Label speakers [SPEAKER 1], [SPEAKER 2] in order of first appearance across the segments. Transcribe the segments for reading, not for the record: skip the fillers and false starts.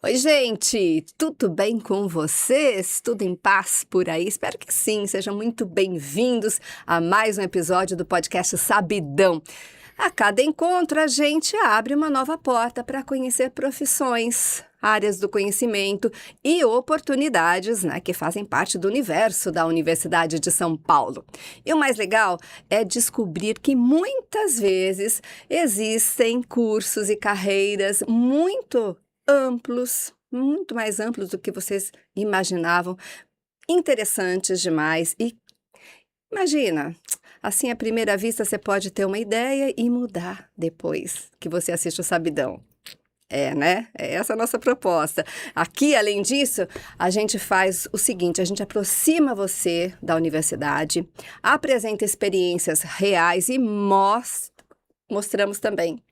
[SPEAKER 1] Oi, gente! Tudo bem com vocês? Tudo em paz por aí? Espero que sim. Sejam muito bem-vindos a mais um episódio do podcast Sabidão. A cada encontro, a gente abre uma nova porta para conhecer profissões, áreas do conhecimento e oportunidades, que fazem parte do universo da Universidade de São Paulo. E o mais legal é descobrir que muitas vezes existem cursos e carreiras muito amplos, muito mais amplos do que vocês imaginavam, interessantes demais e imagina, assim à primeira vista você pode ter uma ideia e mudar depois que você assiste o Sabidão. É essa a nossa proposta. Aqui, além disso, a gente faz o seguinte, a gente aproxima você da universidade, apresenta experiências reais e mostramos também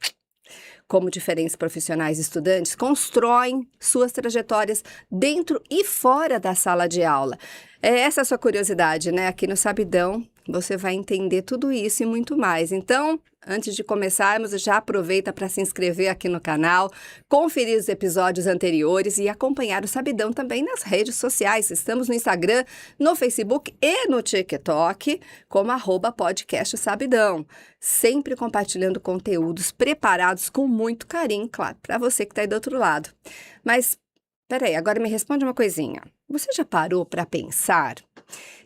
[SPEAKER 1] como diferentes profissionais e estudantes constroem suas trajetórias dentro e fora da sala de aula. Essa é a sua curiosidade, Aqui no Sabidão você vai entender tudo isso e muito mais. Então, antes de começarmos, já aproveita para se inscrever aqui no canal, conferir os episódios anteriores e acompanhar o Sabidão também nas redes sociais. Estamos no Instagram, no Facebook e no TikTok, como @podcastsabidão. Sempre compartilhando conteúdos preparados com muito carinho, claro, para você que está aí do outro lado. Mas, peraí, agora me responde uma coisinha. Você já parou para pensar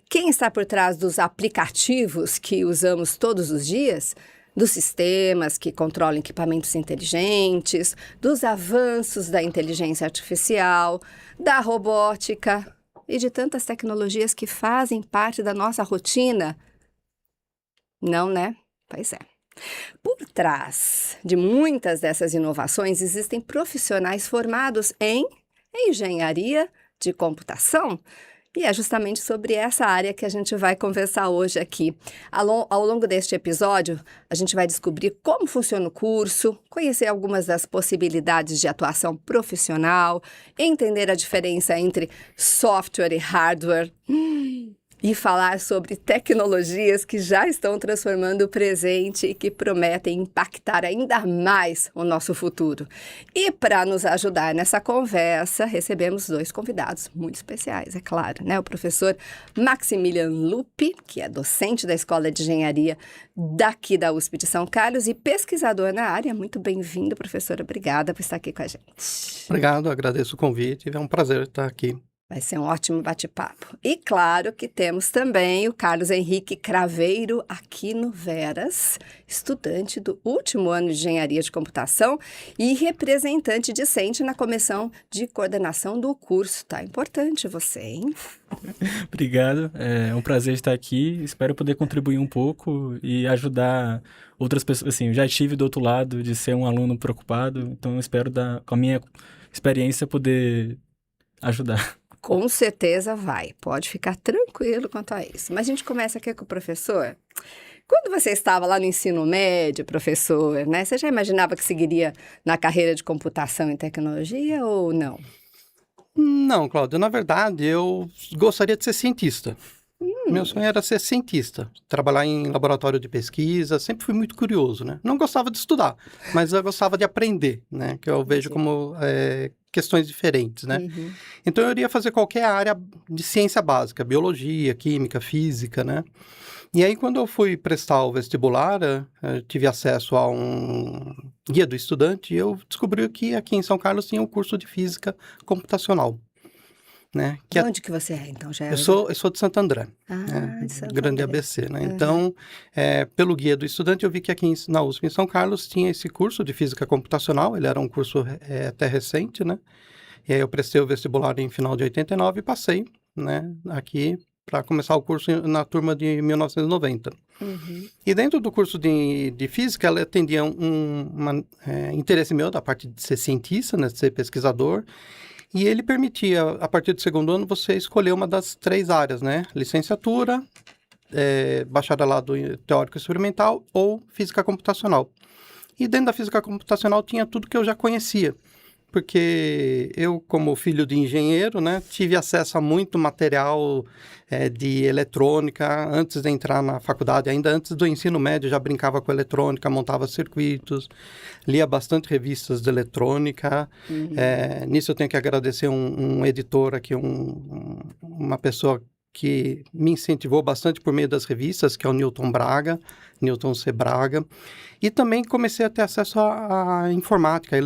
[SPEAKER 1] quem está por trás dos aplicativos que usamos todos os dias? Dos sistemas que controlam equipamentos inteligentes, dos avanços da inteligência artificial, da robótica e de tantas tecnologias que fazem parte da nossa rotina? Não, né? Pois é. Por trás de muitas dessas inovações existem profissionais formados em engenharia de computação. E é justamente sobre essa área que a gente vai conversar hoje aqui. Ao longo deste episódio, a gente vai descobrir como funciona o curso, conhecer algumas das possibilidades de atuação profissional, entender a diferença entre software e hardware e falar sobre tecnologias que já estão transformando o presente e que prometem impactar ainda mais o nosso futuro. E para nos ajudar nessa conversa, recebemos dois convidados muito especiais, é claro, O professor Maximilian Lupi, que é docente da Escola de Engenharia daqui da USP de São Carlos e pesquisador na área. Muito bem-vindo, professor. Obrigada por estar aqui com a gente.
[SPEAKER 2] Obrigado, agradeço o convite. É um prazer estar aqui.
[SPEAKER 1] Vai ser um ótimo bate-papo. E claro que temos também o Carlos Henrique Craveiro Aquino Veras, estudante do último ano de Engenharia de Computação e representante discente na comissão de coordenação do curso. Tá importante você, hein?
[SPEAKER 3] Obrigado, é um prazer estar aqui. Espero poder contribuir um pouco e ajudar outras pessoas. Assim, eu já estive do outro lado de ser um aluno preocupado, então eu espero, com a minha experiência, poder ajudar.
[SPEAKER 1] Com certeza vai, pode ficar tranquilo quanto a isso. Mas a gente começa aqui com o professor. Quando você estava lá no ensino médio, professor, você já imaginava que seguiria na carreira de computação e tecnologia ou não?
[SPEAKER 2] Não, Cláudia, na verdade eu gostaria de ser cientista. Meu sonho era ser cientista, trabalhar em laboratório de pesquisa, sempre fui muito curioso, Não gostava de estudar, mas eu gostava de aprender, Que eu vejo como questões diferentes,
[SPEAKER 1] Uhum.
[SPEAKER 2] Então eu iria fazer qualquer área de ciência básica, biologia, química, física, E aí quando eu fui prestar o vestibular, eu tive acesso a um guia do estudante e eu descobri que aqui em São Carlos tinha um curso de física computacional.
[SPEAKER 1] De onde que você é, então?
[SPEAKER 2] Eu sou de Santo André,
[SPEAKER 1] de Santo
[SPEAKER 2] grande
[SPEAKER 1] André.
[SPEAKER 2] ABC, Então, pelo guia do estudante, eu vi que aqui na USP em São Carlos tinha esse curso de física computacional, ele era um curso até recente, E aí eu prestei o vestibular em final de 89 e passei, aqui para começar o curso na turma de 1990.
[SPEAKER 1] Uhum.
[SPEAKER 2] E dentro do curso de física, ela atendia um interesse meu da parte de ser cientista, de ser pesquisador. E ele permitia, a partir do segundo ano, você escolher uma das 3 áreas, Licenciatura, bacharelado teórico experimental ou física computacional. E dentro da física computacional tinha tudo que eu já conhecia, porque eu, como filho de engenheiro, né, tive acesso a muito material de eletrônica antes de entrar na faculdade. Ainda antes do ensino médio, já brincava com eletrônica, montava circuitos, lia bastante revistas de eletrônica. Nisso eu tenho que agradecer um editor aqui, uma pessoa que me incentivou bastante por meio das revistas, que é o Newton C. Braga. E também comecei a ter acesso à informática,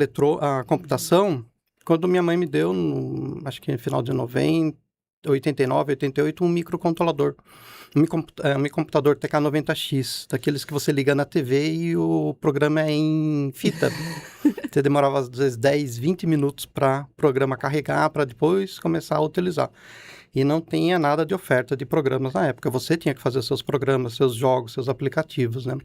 [SPEAKER 2] à computação, quando minha mãe me deu, acho que no final de 89, 88, um microcontrolador. Um computador TK90X, daqueles que você liga na TV e o programa é em fita. Você demorava às vezes 10, 20 minutos para o programa carregar, para depois começar a utilizar. E não tinha nada de oferta de programas na época. Você tinha que fazer seus programas, seus jogos, seus aplicativos, né?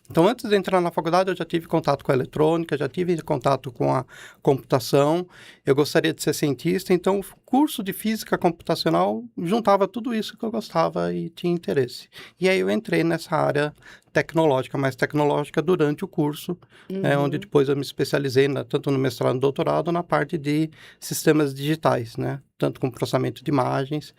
[SPEAKER 2] Então, antes de entrar na faculdade, eu já tive contato com a eletrônica, já tive contato com a computação. Eu gostaria de ser cientista, então o curso de física computacional juntava tudo isso que eu gostava e tinha interesse. E aí eu entrei nessa área tecnológica, mais tecnológica durante o curso, onde depois eu me especializei tanto no mestrado e no doutorado na parte de sistemas digitais, né? Tanto com processamento de imagens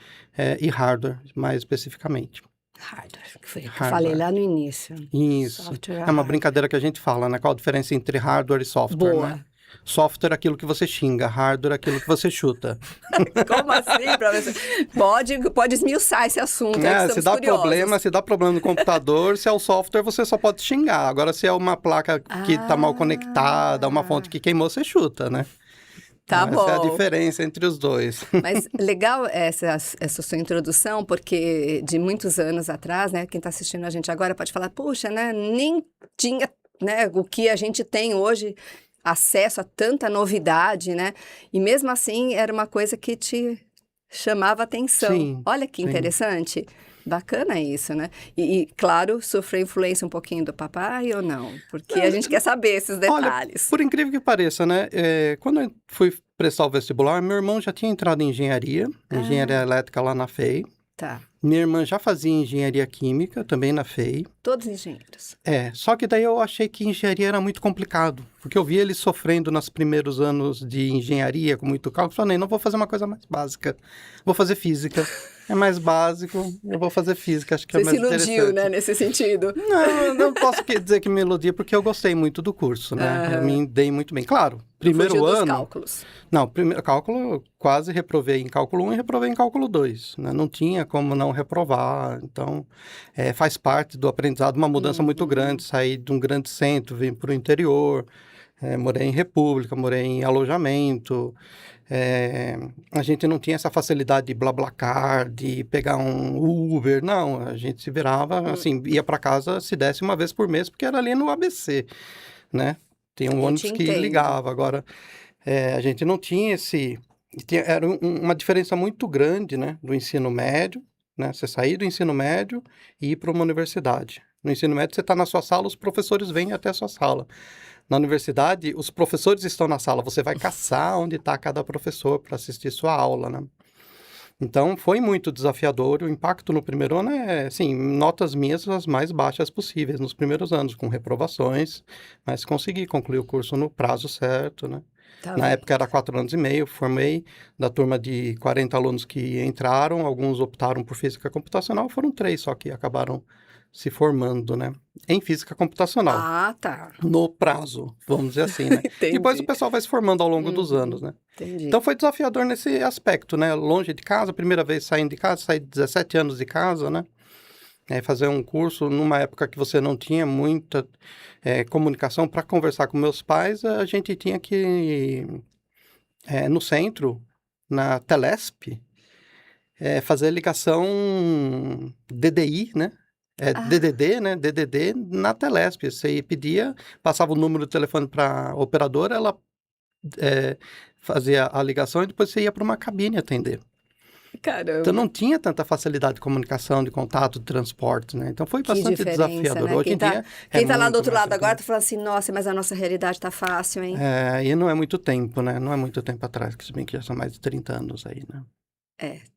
[SPEAKER 2] e hardware, mais especificamente.
[SPEAKER 1] Hardware, que foi o que eu falei lá no início.
[SPEAKER 2] Isso.
[SPEAKER 1] Software,
[SPEAKER 2] é uma brincadeira que a gente fala, né? Qual a diferença entre hardware e software,
[SPEAKER 1] Boa.
[SPEAKER 2] né? Software é aquilo que você xinga, hardware é aquilo que você chuta.
[SPEAKER 1] Como assim, professor? Pode esmiuçar esse assunto,
[SPEAKER 2] se dá problema no computador, se é o software, você só pode xingar. Agora, se é uma placa que está mal conectada, uma fonte que queimou, você chuta, né?
[SPEAKER 1] Tá bom.
[SPEAKER 2] Essa é a diferença entre os dois.
[SPEAKER 1] Mas legal essa sua introdução, porque de muitos anos atrás, né, quem está assistindo a gente agora pode falar, puxa, né, nem tinha, né, o que a gente tem hoje, acesso a tanta novidade, né? E mesmo assim era uma coisa que te chamava atenção.
[SPEAKER 2] Sim,
[SPEAKER 1] olha que interessante. Bacana isso, né? E, claro, sofreu influência um pouquinho do papai ou não? Porque a gente quer saber esses detalhes.
[SPEAKER 2] Olha, por incrível que pareça, né? Quando eu fui prestar o vestibular, meu irmão já tinha entrado em engenharia elétrica lá na FEI.
[SPEAKER 1] Tá.
[SPEAKER 2] Minha irmã já fazia engenharia química, também na FEI.
[SPEAKER 1] Todos engenheiros.
[SPEAKER 2] Só que daí eu achei que engenharia era muito complicado, porque eu vi eles sofrendo nos primeiros anos de engenharia, com muito cálculo. Falei, não, vou fazer uma coisa mais básica, vou fazer física. É mais básico, eu vou fazer física, acho que é mais interessante.
[SPEAKER 1] Você se iludiu, né, nesse sentido?
[SPEAKER 2] Não posso dizer que me iludi, porque eu gostei muito do curso, né? Eu me dei muito bem. Claro, primeiro ano...
[SPEAKER 1] Dos cálculos.
[SPEAKER 2] Não, primeiro cálculo, eu quase reprovei em cálculo 1 e reprovei em cálculo 2, né? Não tinha como não reprovar, então faz parte do aprendizado, uma mudança muito grande, sair de um grande centro, vir para o interior, morei em república, morei em alojamento... a gente não tinha essa facilidade de BlaBlaCar, de pegar um Uber, não, a gente se virava, assim, ia para casa se desse uma vez por mês, porque era ali no ABC, né? Tem um ônibus que ligava, agora a gente não tinha era uma diferença muito grande, né, do ensino médio, né, você sair do ensino médio e ir para uma universidade. No ensino médio você está na sua sala, os professores vêm até a sua sala. Na universidade, os professores estão na sala, você vai caçar onde está cada professor para assistir sua aula, né? Então, foi muito desafiador. O impacto no primeiro ano assim, notas minhas as mais baixas possíveis nos primeiros anos, com reprovações, mas consegui concluir o curso no prazo certo, né? Na época era 4 anos e meio, formei da turma de 40 alunos que entraram, alguns optaram por física computacional, foram 3 só que acabaram se formando, né? Em física computacional.
[SPEAKER 1] Ah, tá.
[SPEAKER 2] No prazo, vamos dizer assim, né? Depois o pessoal vai se formando ao longo dos anos, né?
[SPEAKER 1] Entendi.
[SPEAKER 2] Então foi desafiador nesse aspecto, né? Longe de casa, primeira vez saindo de casa, saí de 17 anos de casa, né? Fazer um curso numa época que você não tinha muita comunicação para conversar com meus pais, a gente tinha que no centro, na Telesp, fazer ligação DDI, né? DDD, né? DDD na Telesp. Você pedia, passava o número do telefone para a operadora, ela fazia a ligação e depois você ia para uma cabine atender.
[SPEAKER 1] Caramba.
[SPEAKER 2] Então não tinha tanta facilidade de comunicação, de contato, de transporte, né? Então foi bastante desafiador.
[SPEAKER 1] Né?
[SPEAKER 2] Hoje em dia
[SPEAKER 1] quem tá lá do outro lado agora tá falando assim, nossa, mas a nossa realidade tá fácil, hein?
[SPEAKER 2] E não é muito tempo, né? Não é muito tempo atrás, que se bem que já são mais de 30 anos aí, né?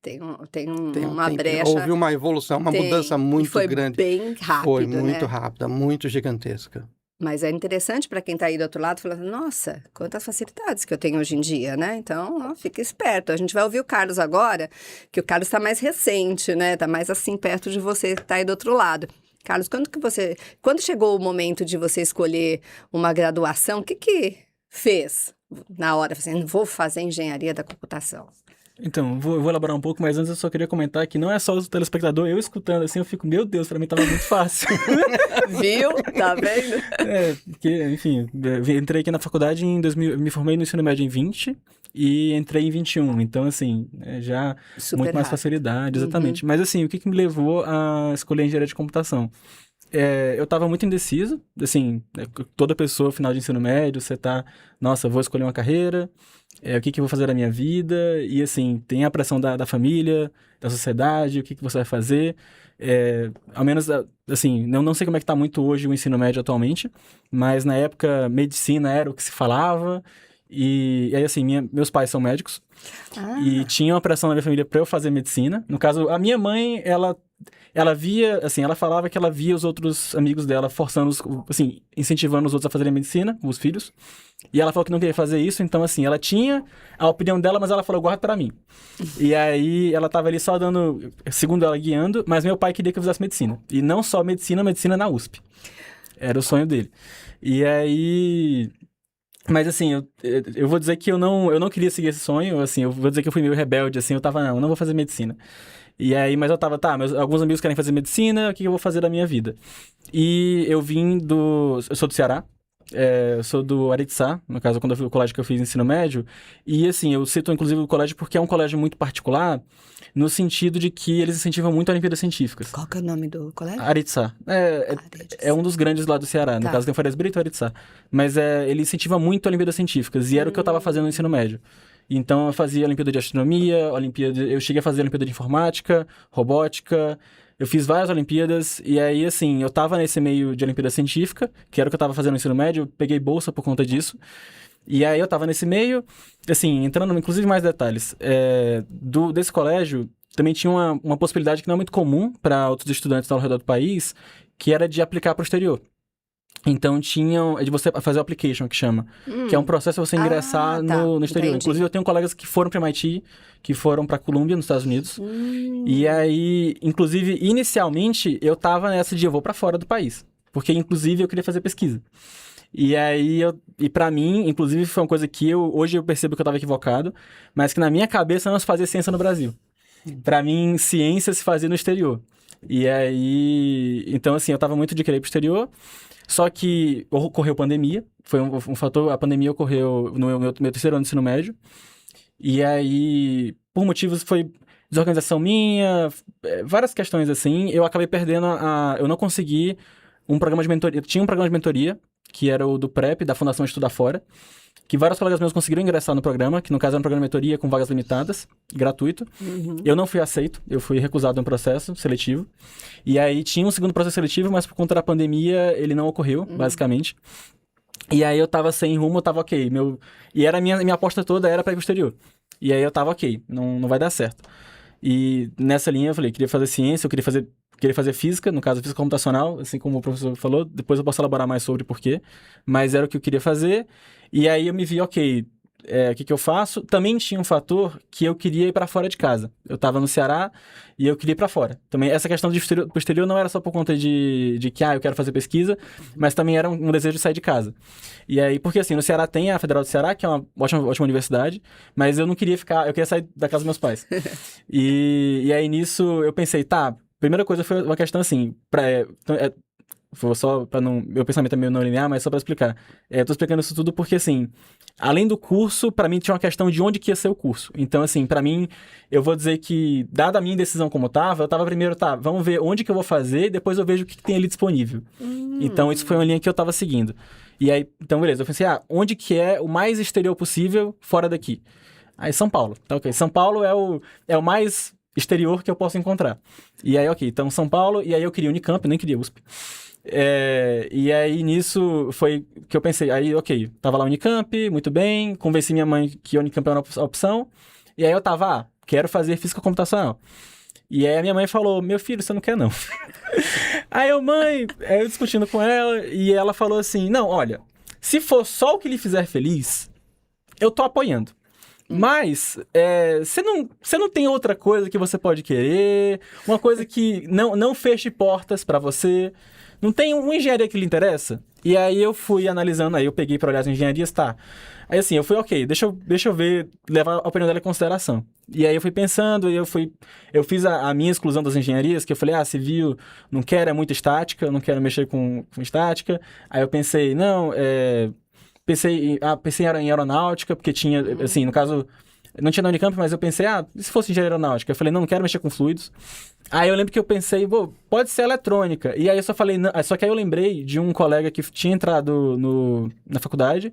[SPEAKER 1] Tem uma brecha.
[SPEAKER 2] Houve uma evolução, uma mudança muito grande.
[SPEAKER 1] Foi bem rápido,
[SPEAKER 2] Foi muito
[SPEAKER 1] né?
[SPEAKER 2] rápida, muito gigantesca.
[SPEAKER 1] Mas é interessante para quem está aí do outro lado, falando, nossa, quantas facilidades que eu tenho hoje em dia, né? Então, ó, fica esperto. A gente vai ouvir o Carlos agora, que o Carlos está mais recente, né? Está mais assim perto de você que está aí do outro lado. Carlos, quando chegou o momento de você escolher uma graduação, o que fez na hora? Assim, vou fazer engenharia da computação.
[SPEAKER 3] Então, eu vou elaborar um pouco, mas antes eu só queria comentar que não é só o telespectador, eu escutando assim, eu fico, meu Deus, pra mim tava muito fácil.
[SPEAKER 1] Viu? Tá vendo?
[SPEAKER 3] Porque, enfim, eu entrei aqui na faculdade em 2000, me formei no ensino médio em 20 e entrei em 21, então assim, já
[SPEAKER 1] Super
[SPEAKER 3] muito mais
[SPEAKER 1] rápido.
[SPEAKER 3] facilidade, exatamente. Mas assim, o que me levou a escolher engenharia de computação? Eu tava muito indeciso, assim, toda pessoa, final de ensino médio, você tá, nossa, vou escolher uma carreira, o que eu vou fazer da minha vida, e assim, tem a pressão da família, da sociedade, o que você vai fazer, ao menos, assim, não sei como é que tá muito hoje o ensino médio atualmente, mas na época, medicina era o que se falava, e aí, assim, meus pais são médicos, e tinha uma pressão na minha família pra eu fazer medicina, no caso, a minha mãe, ela via, assim, ela falava que ela via os outros amigos dela forçando, assim, incentivando os outros a fazerem medicina, os filhos. E ela falou que não queria fazer isso, então, assim, ela tinha a opinião dela, mas ela falou, guarda pra mim. E aí, ela tava ali só dando, segundo ela, guiando, mas meu pai queria que eu fizesse medicina. E não só medicina na USP. Era o sonho dele. E aí... Mas assim, eu vou dizer que eu não queria seguir esse sonho, assim, eu vou dizer que eu fui meio rebelde, assim, eu tava, não, eu não vou fazer medicina. E aí, mas eu tava, alguns amigos querem fazer medicina, o que eu vou fazer da minha vida? E eu sou do Ceará, eu sou do Aritsá, no caso, quando eu fui o colégio que eu fiz ensino médio, e assim, eu cito inclusive o colégio porque é um colégio muito particular, no sentido de que eles incentivam muito Olimpíadas Científicas.
[SPEAKER 1] Qual que é o nome do colégio?
[SPEAKER 3] Aritsá. É um dos grandes lá do Ceará, no caso tem o Farias Brito e o Aritsá. Mas ele incentiva muito Olimpíadas Científicas, e era o que eu tava fazendo no ensino médio. Então, eu fazia Olimpíada de Astronomia, eu cheguei a fazer Olimpíada de Informática, Robótica, eu fiz várias Olimpíadas, e aí, assim, eu tava nesse meio de Olimpíada Científica, que era o que eu tava fazendo no ensino médio, eu peguei bolsa por conta disso, e aí eu tava nesse meio, assim, entrando inclusive mais detalhes, desse colégio, também tinha uma possibilidade que não é muito comum para outros estudantes ao redor do país, que era de aplicar para o exterior. Então, é de você fazer o application, que chama. Que é um processo para você ingressar no exterior.
[SPEAKER 1] Entendi.
[SPEAKER 3] Inclusive, eu tenho colegas que foram para MIT, que foram para Columbia, nos Estados Unidos. E aí, inclusive, inicialmente, eu tava nessa de eu vou para fora do país. Porque, inclusive, eu queria fazer pesquisa. E aí, pra mim, inclusive, foi uma coisa que hoje eu percebo que eu tava equivocado, mas que na minha cabeça não se fazia ciência no Brasil. Pra mim, ciência se fazia no exterior. E aí, então assim, eu tava muito de querer ir pro exterior, só que ocorreu pandemia, foi um fator, a pandemia ocorreu no meu terceiro ano de ensino médio, e aí, por motivos, foi desorganização minha, várias questões assim, eu acabei perdendo eu não consegui um programa de mentoria, tinha um programa de mentoria, que era o do PrEP, da Fundação Estudar Fora, que vários colegas meus conseguiram ingressar no programa, que no caso era um programa de mentoria com vagas limitadas, gratuito. Eu não fui aceito, eu fui recusado em um processo seletivo. E aí tinha um segundo processo seletivo, mas por conta da pandemia ele não ocorreu, basicamente. E aí eu tava sem rumo, eu tava ok. E era minha aposta toda era pra ir pro exterior. E aí eu tava ok, não vai dar certo. E nessa linha eu falei, queria fazer ciência, eu queria fazer física, no caso física computacional, assim como o professor falou, depois eu posso elaborar mais sobre porquê, mas era o que eu queria fazer, e aí eu me vi, ok, o que eu faço? Também tinha um fator que eu queria ir para fora de casa. Eu estava no Ceará e eu queria ir para fora. Também essa questão de pro exterior não era só por conta de que, eu quero fazer pesquisa, mas também era um desejo de sair de casa. E aí, porque assim, no Ceará tem a Federal do Ceará, que é uma ótima universidade, mas eu não queria eu queria sair da casa dos meus pais. E aí nisso eu pensei, primeira coisa foi uma questão assim, foi só para não... Meu pensamento é meio não linear, mas só para explicar. Tô explicando isso tudo porque, assim, além do curso, para mim tinha uma questão de onde que ia ser o curso. Então, assim, para mim, eu vou dizer que, dada a minha decisão como eu tava primeiro, vamos ver onde que eu vou fazer, depois eu vejo o que tem ali disponível. Então, isso foi uma linha que eu tava seguindo. E aí, então, beleza, eu pensei, onde que é o mais exterior possível fora daqui? Aí, São Paulo. Tá, ok. São Paulo é o mais exterior que eu posso encontrar. E aí, ok, então São Paulo, e aí eu queria Unicamp, nem queria USP. E aí nisso foi que eu pensei, aí ok, tava lá Unicamp, muito bem, convenci minha mãe que Unicamp era uma opção, e aí eu tava, quero fazer física computacional. E aí a minha mãe falou, meu filho, você não quer não. Aí eu discutindo com ela, e ela falou assim, não, olha, se for só o que lhe fizer feliz, eu tô apoiando. Mas, você não tem outra coisa que você pode querer, uma coisa que não feche portas pra você, não tem uma engenharia que lhe interessa? E aí eu fui analisando, aí eu peguei pra olhar as engenharias, tá. Aí assim, eu fui, ok, deixa eu ver, levar a opinião dela em consideração. E aí eu fui pensando, e eu fiz a minha exclusão das engenharias, que eu falei, civil, não quero, é muito estática, eu não quero mexer com estática. Aí eu pensei, não, pensei em aeronáutica, porque tinha, assim, no caso, não tinha na Unicamp, mas eu pensei, e se fosse engenharia aeronáutica? Eu falei, não quero mexer com fluidos. Aí eu lembro que eu pensei, pode ser eletrônica. E aí eu só falei, não, só que aí eu lembrei de um colega que tinha entrado na faculdade.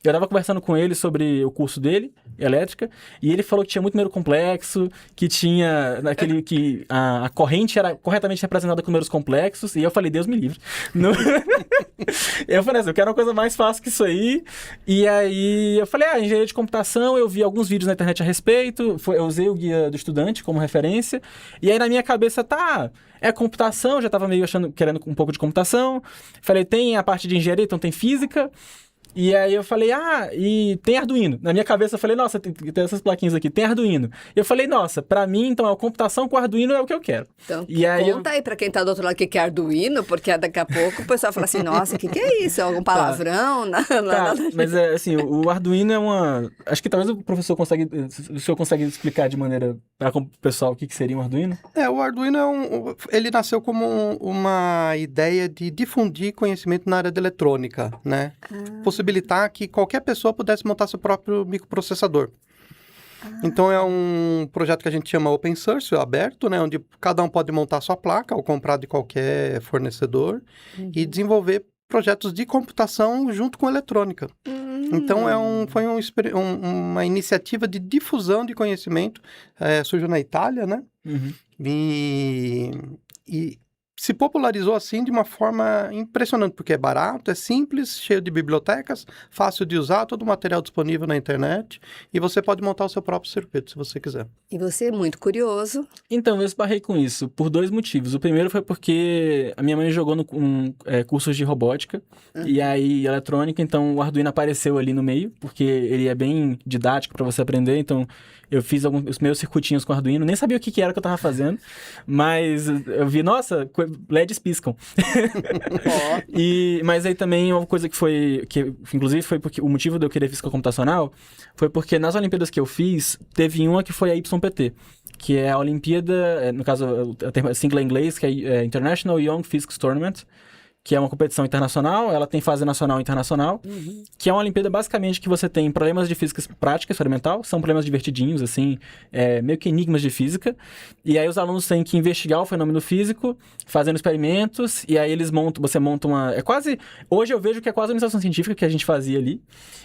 [SPEAKER 3] Eu tava conversando com ele sobre o curso dele, elétrica, e ele falou que tinha muito número complexo, que tinha que a corrente era corretamente representada com números complexos, e eu falei, Deus me livre. Eu falei assim, eu quero uma coisa mais fácil que isso aí. E aí eu falei, engenharia de computação, eu vi alguns vídeos na internet a respeito, eu usei o guia do estudante como referência, e aí na minha cabeça é computação, já tava meio querendo um pouco de computação. Falei, tem a parte de engenharia, então tem física. E aí eu falei, e tem Arduino. Na minha cabeça eu falei, nossa, tem essas plaquinhas aqui, tem Arduino. E eu falei, nossa, pra mim, então, a computação com Arduino é o que eu quero.
[SPEAKER 1] Então,
[SPEAKER 3] e aí
[SPEAKER 1] conta aí pra quem tá do outro lado o que é Arduino, porque daqui a pouco o pessoal fala assim, nossa, o que é isso? É algum palavrão?
[SPEAKER 3] Mas assim, o Arduino é acho que talvez o senhor consegue explicar de maneira para o pessoal o que seria um Arduino?
[SPEAKER 2] O Arduino ele nasceu como uma ideia de difundir conhecimento na área da eletrônica, né? Possibilitar que qualquer pessoa pudesse montar seu próprio microprocessador. Então é um projeto que a gente chama open source, aberto, né, onde cada um pode montar sua placa ou comprar de qualquer fornecedor e desenvolver projetos de computação junto com eletrônica. Então foi uma iniciativa de difusão de conhecimento, surgiu na Itália, né? E se popularizou assim de uma forma impressionante, porque é barato, é simples, cheio de bibliotecas, fácil de usar, todo o material disponível na internet, e você pode montar o seu próprio circuito, se você quiser.
[SPEAKER 1] E você é muito curioso.
[SPEAKER 3] Então, eu esbarrei com isso por 2 motivos. O primeiro foi porque a minha mãe jogou cursos de robótica, e aí eletrônica, então o Arduino apareceu ali no meio, porque ele é bem didático para você aprender, então eu fiz os meus circuitinhos com Arduino, nem sabia o que era que eu tava fazendo, mas eu vi, nossa, LEDs piscam. Mas aí também uma coisa que inclusive foi porque o motivo de eu querer física computacional foi porque nas Olimpíadas que eu fiz, teve uma que foi a YPT, que é a Olimpíada, no caso, a sigla em inglês, que é International Young Physics Tournament, que é uma competição internacional, ela tem fase nacional e internacional, que é uma Olimpíada basicamente que você tem problemas de física prática experimental, são problemas divertidinhos, assim, meio que enigmas de física, e aí os alunos têm que investigar o fenômeno físico, fazendo experimentos, e aí você monta uma... Hoje eu vejo que é quase uma iniciação científica que a gente fazia ali,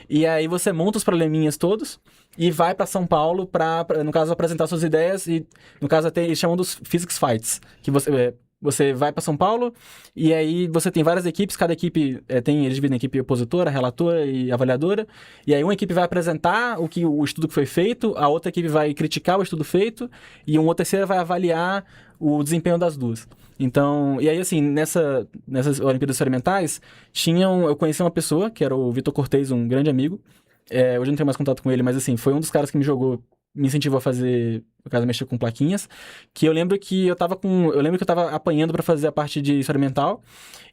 [SPEAKER 3] e aí você monta os probleminhas todos, e vai para São Paulo para, no caso, apresentar suas ideias, e no caso eles chamam dos Physics Fights, que você vai para São Paulo e aí você tem várias equipes, cada equipe eles dividem em equipe opositora, relatora e avaliadora, e aí uma equipe vai apresentar o estudo que foi feito, a outra equipe vai criticar o estudo feito e uma terceira vai avaliar o desempenho das duas. Então, e aí assim, nessas Olimpíadas Experimentais, eu conheci uma pessoa, que era o Vitor Cortez, um grande amigo, hoje eu não tenho mais contato com ele, mas assim, foi um dos caras que me incentivou a fazer, no caso, mexer com plaquinhas, que eu lembro que eu tava apanhando para fazer a parte de experimental,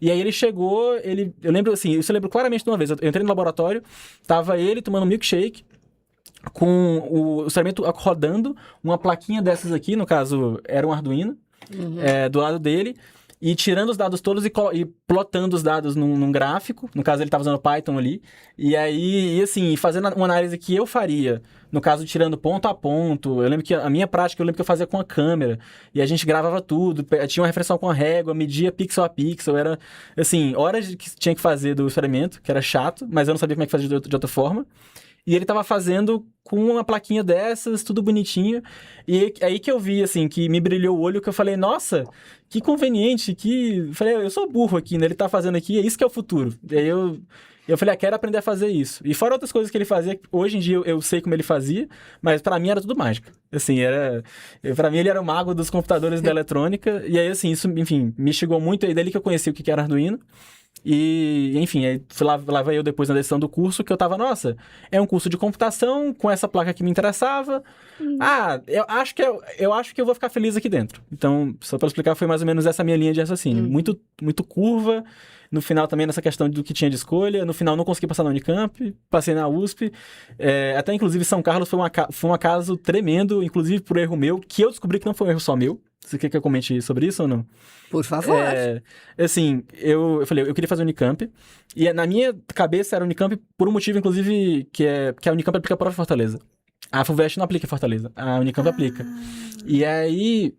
[SPEAKER 3] e aí ele chegou, eu lembro assim, isso eu lembro claramente de uma vez, eu entrei no laboratório, tava ele tomando milkshake, com o experimento rodando, uma plaquinha dessas aqui, no caso, era um Arduino, do lado dele, e tirando os dados todos e plotando os dados num gráfico, no caso ele estava usando Python ali, e aí, assim, fazendo uma análise que eu faria, no caso, tirando ponto a ponto, eu lembro que a minha prática, eu fazia com a câmera, e a gente gravava tudo, tinha uma referência com a régua, media pixel a pixel, era, assim, horas que tinha que fazer do experimento, que era chato, mas eu não sabia como é que fazia de outra forma. E ele tava fazendo com uma plaquinha dessas, tudo bonitinho. E aí que eu vi, assim, que me brilhou o olho, que eu falei, nossa, que conveniente, falei, eu sou burro aqui, né? Ele tá fazendo aqui, é isso que é o futuro. E aí eu Eu falei, quero aprender a fazer isso. E fora outras coisas que ele fazia, hoje em dia eu sei como ele fazia, mas pra mim era tudo mágica. Assim, pra mim ele era o mago dos computadores da eletrônica, e aí assim, isso, enfim, me instigou muito, aí dali que eu conheci o que era Arduino. E, enfim, aí lá vai eu depois na decisão do curso, que eu tava, nossa, é um curso de computação com essa placa que me interessava. Eu acho que eu vou ficar feliz aqui dentro. Então, só pra explicar, foi mais ou menos essa minha linha de raciocínio. Muito, muito curva. No final também nessa questão do que tinha de escolha. No final não consegui passar na Unicamp, passei na USP. Até inclusive São Carlos foi um acaso tremendo, inclusive por erro meu, que eu descobri que não foi um erro só meu. Você quer que eu comente sobre isso ou não?
[SPEAKER 1] Por favor.
[SPEAKER 3] Assim, eu falei, eu queria fazer Unicamp, e na minha cabeça era Unicamp por um motivo, inclusive, que a Unicamp aplica a prova em Fortaleza. A FUVEST não aplica em Fortaleza, a Unicamp aplica. E aí,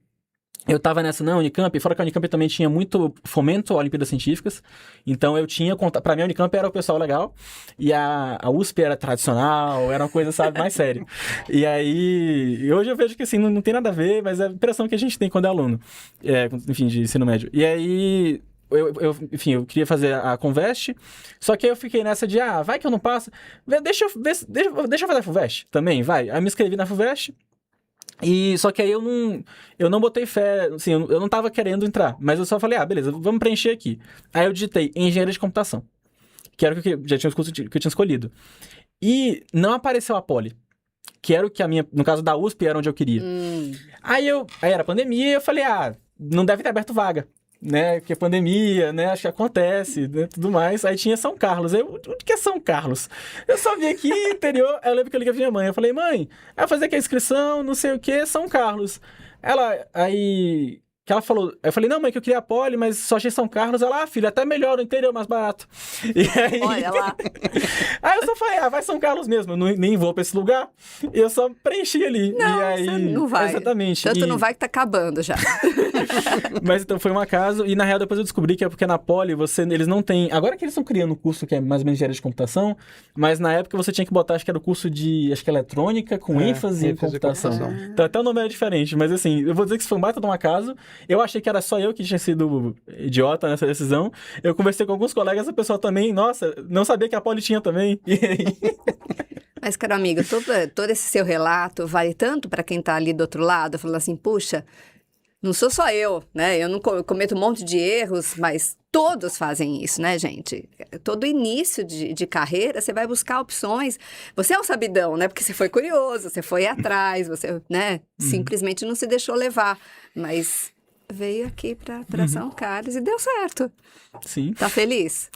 [SPEAKER 3] eu tava nessa, não, Unicamp, fora que a Unicamp também tinha muito fomento a Olimpíadas Científicas, então eu tinha contato, pra mim a Unicamp era o pessoal legal, e a USP era tradicional, era uma coisa, sabe, mais séria. E aí, hoje eu vejo que assim, não tem nada a ver, mas é a impressão que a gente tem quando é aluno, enfim, de ensino médio. E aí, eu queria fazer a Convest, só que aí eu fiquei nessa de, vai que eu não passo, deixa eu fazer a FUVEST também, vai. Aí me inscrevi na FUVEST, e só que aí eu não botei fé, assim, eu não tava querendo entrar, mas eu só falei, beleza, vamos preencher aqui. Aí eu digitei Engenharia de Computação, que era o que já tinha os cursos que eu tinha escolhido. E não apareceu a Poli, que era o que no caso da USP, era onde eu queria. Aí era pandemia, e eu falei, não deve ter aberto vaga, né, porque pandemia, né, acho que acontece, né, tudo mais. Aí tinha São Carlos. Onde que é São Carlos? Eu só vi aqui, interior, eu lembro que eu liguei pra minha mãe, eu falei, mãe, eu fazer aqui a inscrição, não sei o que, São Carlos. Que ela falou, eu falei, não, mãe, que eu queria a Poli, mas só achei São Carlos. Ela, filha, até melhor, no interior, mais barato. E aí...
[SPEAKER 1] Olha lá.
[SPEAKER 3] Aí eu só falei, vai São Carlos mesmo, eu nem vou pra esse lugar. E eu só preenchi ali.
[SPEAKER 1] Não,
[SPEAKER 3] e aí,
[SPEAKER 1] você não vai.
[SPEAKER 3] Exatamente.
[SPEAKER 1] Tanto não vai que tá acabando já.
[SPEAKER 3] Mas então foi um acaso, e na real depois eu descobri que é porque na Poli eles não têm... Agora que eles estão criando um curso que é mais ou menos engenharia de computação, mas na época você tinha que botar, acho que era o curso de, eletrônica com ênfase em computação. Então até o nome era diferente, mas assim, eu vou dizer que isso foi um baita de um acaso. Eu achei que era só eu que tinha sido idiota nessa decisão. Eu conversei com alguns colegas, a pessoa também, nossa, não sabia que a Poli tinha também. E aí...
[SPEAKER 1] Mas, caro amigo, todo esse seu relato vale tanto para quem tá ali do outro lado, falando assim, puxa, não sou só eu, né? Eu não cometo um monte de erros, mas todos fazem isso, né, gente? Todo início de carreira, você vai buscar opções. Você é um sabidão, né? Porque você foi curioso, você foi atrás, você, né? Simplesmente não se deixou levar. Mas veio aqui para São Carlos e deu certo.
[SPEAKER 3] Sim.
[SPEAKER 1] Tá feliz?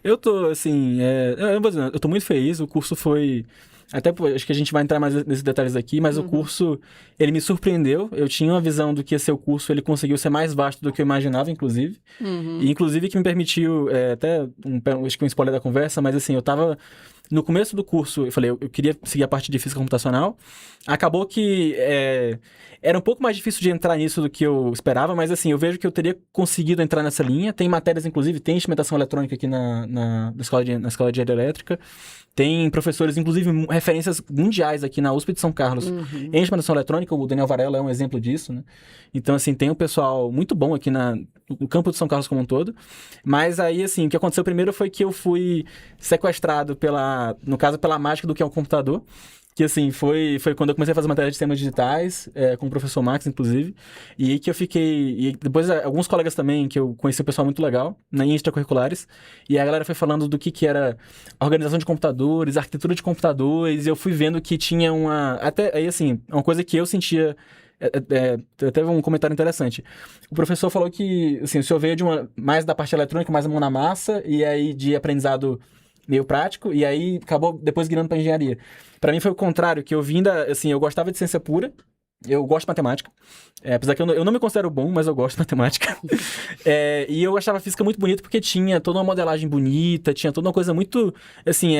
[SPEAKER 3] Eu tô, assim, eu vou dizer, eu tô muito feliz. O curso foi... Até acho que a gente vai entrar mais nesses detalhes aqui, mas o curso, ele me surpreendeu. Eu tinha uma visão do que ia ser o curso, ele conseguiu ser mais vasto do que eu imaginava, inclusive. E, inclusive, que me permitiu, acho que um spoiler da conversa, mas assim, eu tava... No começo do curso, eu falei, eu queria seguir a parte de física computacional. Acabou que era um pouco mais difícil de entrar nisso do que eu esperava, mas assim, eu vejo que eu teria conseguido entrar nessa linha. Tem matérias, inclusive, tem instrumentação eletrônica aqui na escola de engenharia elétrica. Tem professores, inclusive, referências mundiais aqui na USP de São Carlos. Em instrumentação eletrônica, o Daniel Varela é um exemplo disso, né? Então, assim, tem um pessoal muito bom aqui no campo de São Carlos como um todo. Mas aí, assim, o que aconteceu primeiro foi que eu fui sequestrado no caso, pela mágica do que é um computador. Que, assim, foi quando eu comecei a fazer matéria de sistemas digitais, com o professor Max, inclusive. E aí que eu fiquei... E depois, alguns colegas também, que eu conheci um pessoal muito legal, em extracurriculares. E a galera foi falando do que era organização de computadores, arquitetura de computadores. E eu fui vendo que tinha até aí, assim, uma coisa que eu sentia... Teve um comentário interessante. O professor falou que, assim, o senhor veio mais da parte eletrônica, mais a mão na massa, e aí de aprendizado meio prático, e aí acabou depois guiando para engenharia. Para mim foi o contrário, que eu assim, eu gostava de ciência pura, eu gosto de matemática, apesar que eu não me considero bom, mas eu gosto de matemática. E eu achava a física muito bonita porque tinha toda uma modelagem bonita, tinha toda uma coisa muito, assim,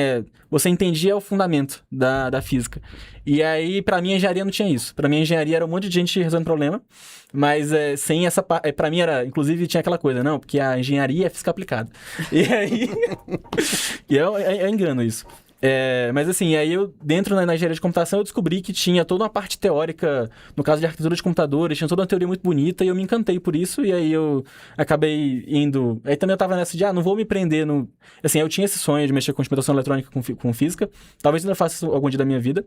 [SPEAKER 3] você entendia o fundamento da física. E aí, pra mim, a engenharia não tinha isso. Pra mim, a engenharia era um monte de gente resolvendo problema, mas sem essa parte... Pra mim, inclusive, tinha aquela coisa, não, porque a engenharia é física aplicada. E aí... e é engano isso. Mas assim, aí eu, dentro na engenharia de computação, eu descobri que tinha toda uma parte teórica, no caso de arquitetura de computadores, tinha toda uma teoria muito bonita e eu me encantei por isso, e aí eu acabei indo... Aí também eu tava nessa de, não vou me prender no... Assim, eu tinha esse sonho de mexer com instrumentação eletrônica, com física, talvez ainda faça isso algum dia da minha vida,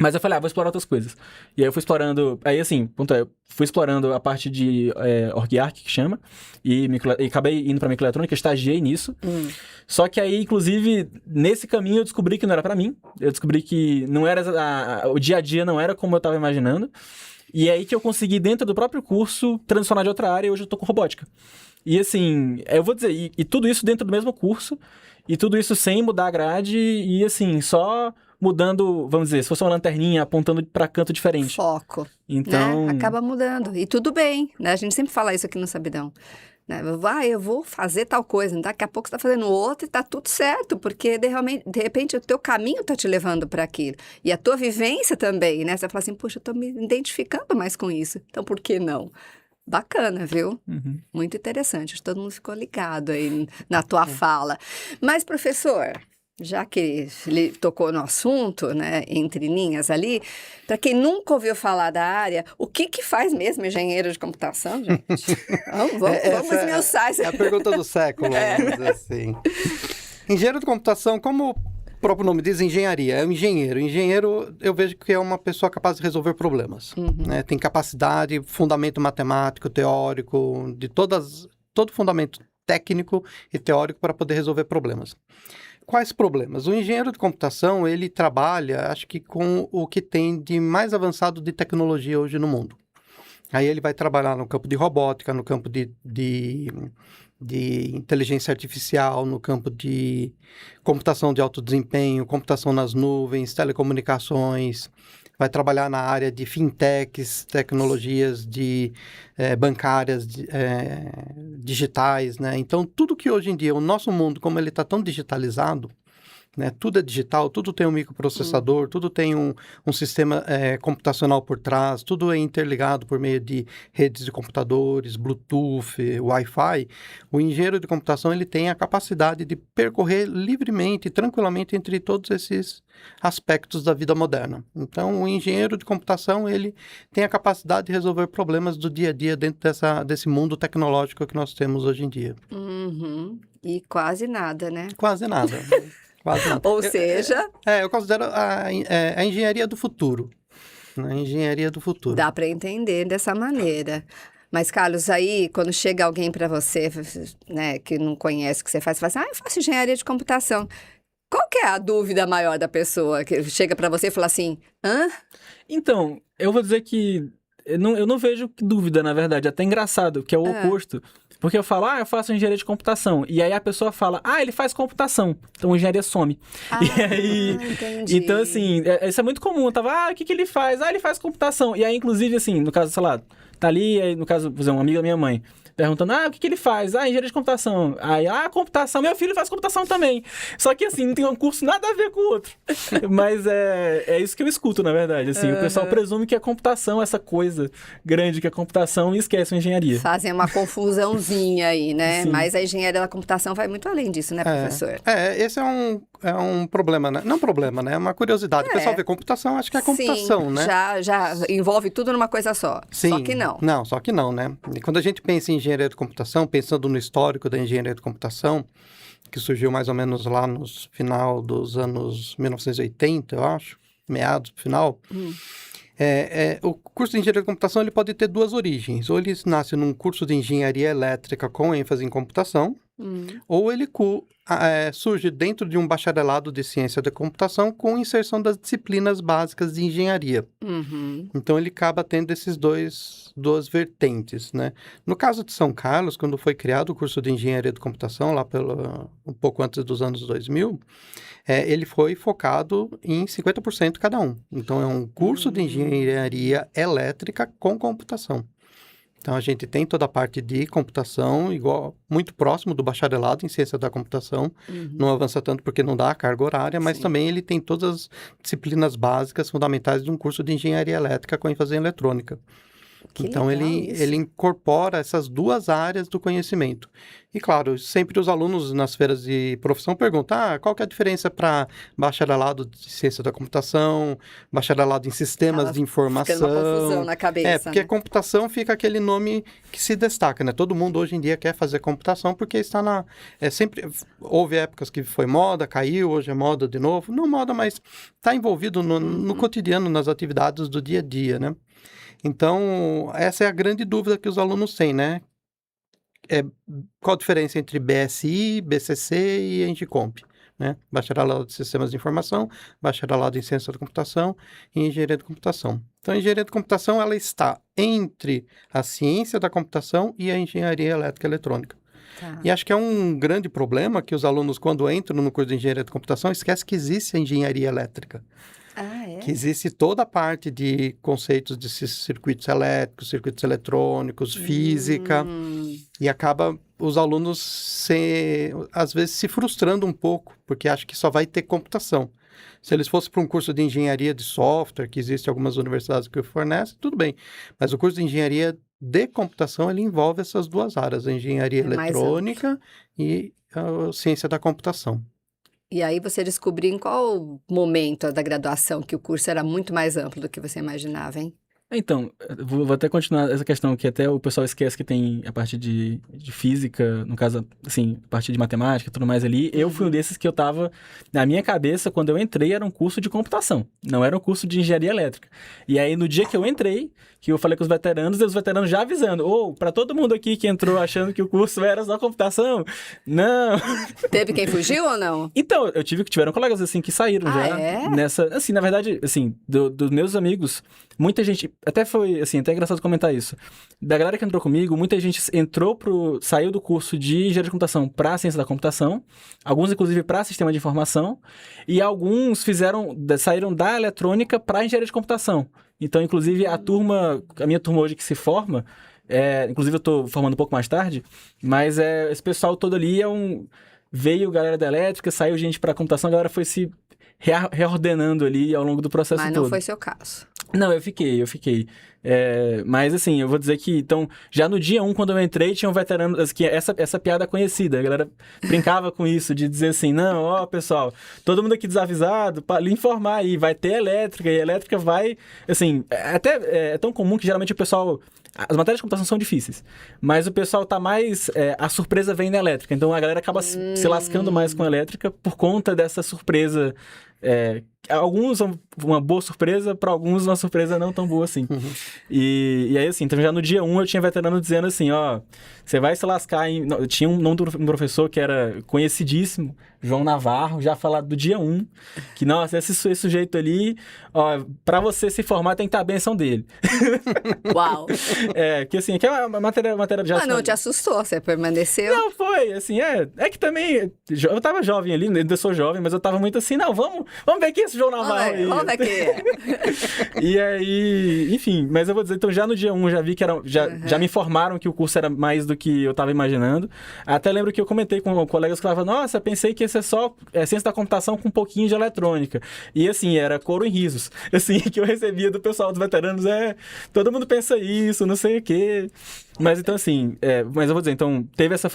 [SPEAKER 3] mas eu falei, vou explorar outras coisas. E aí eu fui explorando... Aí, assim, eu fui explorando a parte de org-arc, que chama, e acabei indo pra microeletrônica, estagiei nisso. Só que aí, inclusive, nesse caminho eu descobri que não era pra mim. Eu descobri que não era o dia a dia não era como eu tava imaginando. E é aí que eu consegui, dentro do próprio curso, transicionar de outra área, e hoje eu tô com robótica. E assim, eu vou dizer, e tudo isso dentro do mesmo curso, e tudo isso sem mudar a grade, e assim, só... mudando, vamos dizer, se fosse uma lanterninha apontando para canto diferente.
[SPEAKER 1] Foco.
[SPEAKER 3] Então...
[SPEAKER 1] Né? Acaba mudando. E tudo bem, né? A gente sempre fala isso aqui no Sabidão. Né? Eu vou fazer tal coisa. Daqui a pouco você está fazendo outra e está tudo certo. Porque, de repente, o teu caminho está te levando para aquilo. E a tua vivência também, né? Você fala assim, poxa, eu estou me identificando mais com isso. Então, por que não? Bacana, viu? Muito interessante. Acho que todo mundo ficou ligado aí na tua fala. Mas, professor... Já que ele tocou no assunto, né, entre linhas ali, para quem nunca ouviu falar da área, o que faz mesmo engenheiro de computação, gente? Vamos esmiuçar isso.
[SPEAKER 2] É a pergunta do século, vamos dizer assim. Engenheiro de computação, como o próprio nome diz, engenharia, é um engenheiro. Engenheiro, eu vejo que é uma pessoa capaz de resolver problemas. Né? Tem capacidade, fundamento matemático, teórico, de todo fundamento técnico e teórico para poder resolver problemas. Quais problemas? O engenheiro de computação, ele trabalha, acho que com o que tem de mais avançado de tecnologia hoje no mundo. Aí ele vai trabalhar no campo de robótica, no campo de inteligência artificial, no campo de computação de alto desempenho, computação nas nuvens, telecomunicações, vai trabalhar na área de fintechs, tecnologias bancárias, digitais, né? Então, tudo que hoje em dia, o nosso mundo, como ele está tão digitalizado, né? Tudo é digital, tudo tem um microprocessador, tudo tem um sistema computacional por trás, tudo é interligado por meio de redes de computadores, Bluetooth, Wi-Fi. O engenheiro de computação ele tem a capacidade de percorrer livremente, tranquilamente entre todos esses aspectos da vida moderna. Então, o engenheiro de computação ele tem a capacidade de resolver problemas do dia a dia dentro desse mundo tecnológico que nós temos hoje em dia.
[SPEAKER 1] E quase nada, né?
[SPEAKER 2] Quase nada.
[SPEAKER 1] Ou seja...
[SPEAKER 2] Eu considero a engenharia do futuro. A engenharia do futuro.
[SPEAKER 1] Dá para entender dessa maneira. Mas, Carlos, aí, quando chega alguém para você, né, que não conhece o que você fala assim, eu faço engenharia de computação. Qual que é a dúvida maior da pessoa que chega para você e fala assim, hã?
[SPEAKER 3] Então, eu vou dizer que eu não vejo dúvida, na verdade. É até engraçado, que é o oposto. Porque eu falo, eu faço engenharia de computação. E aí a pessoa fala, ele faz computação. Então a engenharia some. E aí...
[SPEAKER 1] Entendi.
[SPEAKER 3] Então, assim, isso é muito comum. Eu tava, o que ele faz? Ele faz computação. E aí, inclusive, assim, no caso, sei lá, tá ali, aí, no caso, por exemplo, um amigo da minha mãe, perguntando, o que ele faz? Engenharia de computação. Aí, computação. Meu filho faz computação também. Só que, assim, não tem um curso nada a ver com o outro. Mas é isso que eu escuto, na verdade. Assim, o pessoal presume que a computação é essa coisa grande que é computação e esquece a engenharia.
[SPEAKER 1] Fazem uma confusãozinha aí, né?
[SPEAKER 3] Sim.
[SPEAKER 1] Mas a engenharia da computação vai muito além disso, né, professor?
[SPEAKER 2] Esse é um problema, né? Não problema, né? É uma curiosidade. O pessoal vê computação, acho que é computação, né?
[SPEAKER 1] Já envolve tudo numa coisa só.
[SPEAKER 2] Sim.
[SPEAKER 1] Só que não.
[SPEAKER 2] Não, só que não, né? E quando a gente pensa em engenharia de computação, pensando no histórico da engenharia de computação, que surgiu mais ou menos lá no final dos anos 1980, eu acho, meados, final, o curso de engenharia de computação ele pode ter duas origens. Ou ele nasce num curso de engenharia elétrica com ênfase em computação, ou ele surge dentro de um bacharelado de ciência da computação com inserção das disciplinas básicas de engenharia. Então, ele acaba tendo esses duas vertentes, né? No caso de São Carlos, quando foi criado o curso de engenharia de computação, lá um pouco antes dos anos 2000, ele foi focado em 50% cada um. Então, é um curso de engenharia elétrica com computação. Então, a gente tem toda a parte de computação, muito próximo do bacharelado em ciência da computação. Não avança tanto porque não dá a carga horária, mas também ele tem todas as disciplinas básicas fundamentais de um curso de engenharia elétrica com ênfase em eletrônica.
[SPEAKER 1] Que
[SPEAKER 2] Então,
[SPEAKER 1] legal isso.
[SPEAKER 2] ele incorpora essas duas áreas do conhecimento. E, claro, sempre os alunos nas feiras de profissão perguntam, qual que é a diferença para bacharelado de ciência da computação, bacharelado em sistemas de informação?
[SPEAKER 1] Fica uma confusão na cabeça,
[SPEAKER 2] porque
[SPEAKER 1] né?
[SPEAKER 2] computação fica aquele nome que se destaca, né? Todo mundo hoje em dia quer fazer computação porque está na... sempre houve épocas que foi moda, caiu, hoje é moda de novo. Não moda, mas está envolvido no cotidiano, nas atividades do dia a dia, né? Então, essa é a grande dúvida que os alunos têm, né? Qual a diferença entre BSI, BCC e Engcomp, né? Bacharelado de Sistemas de Informação, Bacharelado em Ciência da Computação e Engenharia de Computação. Então, a Engenharia de Computação, ela está entre a Ciência da Computação e a Engenharia Elétrica e Eletrônica.
[SPEAKER 1] Tá.
[SPEAKER 2] E acho que é um grande problema que os alunos, quando entram no curso de Engenharia de Computação, esquecem que existe a Engenharia Elétrica. Que existe toda a parte de conceitos de circuitos elétricos, circuitos eletrônicos, física, e acaba os alunos, às vezes, se frustrando um pouco, porque acham que só vai ter computação. Se eles fossem para um curso de engenharia de software, que existe algumas universidades que fornecem, tudo bem. Mas o curso de engenharia de computação, ele envolve essas duas áreas, a engenharia eletrônica e a ciência da computação.
[SPEAKER 1] E aí você descobriu em qual momento da graduação que o curso era muito mais amplo do que você imaginava, hein?
[SPEAKER 3] Então, vou até continuar essa questão que até o pessoal esquece que tem a parte de física, no caso, assim, a parte de matemática e tudo mais ali. Eu fui um desses que eu tava, na minha cabeça, quando eu entrei, era um curso de computação, não era um curso de engenharia elétrica. E aí, no dia que eu entrei, que eu falei com os veteranos, e os veteranos já avisando, pra todo mundo aqui que entrou achando que o curso era só computação, não.
[SPEAKER 1] Teve quem fugiu ou não?
[SPEAKER 3] Então, tiveram colegas, assim, que saíram já nessa, assim, na verdade, assim, dos meus amigos, muita gente, até foi, assim, até engraçado comentar isso, da galera que entrou comigo, muita gente saiu do curso de engenharia de computação para ciência da computação, alguns, inclusive, para sistema de informação, e alguns saíram da eletrônica para engenharia de computação. Então, inclusive, a minha turma hoje que se forma, inclusive eu tô formando um pouco mais tarde, mas esse pessoal todo ali veio galera da elétrica, saiu gente para computação, a galera foi se reordenando ali ao longo do processo todo.
[SPEAKER 1] Mas não foi seu caso.
[SPEAKER 3] Não, eu fiquei. Mas assim, eu vou dizer que, então, já no dia 1, quando eu entrei, tinha um veterano, que essa piada conhecida, a galera brincava com isso, de dizer assim, não, pessoal, todo mundo aqui desavisado, para lhe informar aí, vai ter elétrica, e a elétrica vai, assim, até é tão comum que geralmente o pessoal, as matérias de computação são difíceis, mas o pessoal tá mais, a surpresa vem na elétrica, então a galera acaba se lascando mais com a elétrica por conta dessa surpresa. Alguns são uma boa surpresa, para alguns uma surpresa não tão boa assim. E aí, assim, então já no dia 1 eu tinha veterano dizendo assim, você vai se lascar em... Tinha um professor que era conhecidíssimo, João Navarro, já falado do dia 1, que, nossa, esse sujeito ali, pra você se formar tem que estar a benção dele.
[SPEAKER 1] Uau!
[SPEAKER 3] Que assim, que é uma matéria de...
[SPEAKER 1] Não te assustou, você permaneceu?
[SPEAKER 3] Não, foi, assim, que também, eu tava jovem ali, ainda sou jovem, mas eu tava muito assim, não, vamos ver quem é esse João Navarro aí.
[SPEAKER 1] Vamos ver quem é.
[SPEAKER 3] E aí, enfim, mas eu vou dizer, então já no dia 1 já vi que já me informaram que o curso era mais do que eu tava imaginando. Até lembro que eu comentei com colegas que falavam, nossa, pensei que esse é só ciência da computação com um pouquinho de eletrônica. E assim, era coro em risos. Assim, que eu recebia do pessoal dos veteranos, todo mundo pensa isso, não sei o quê. Mas então, assim, mas eu vou dizer, então, teve essa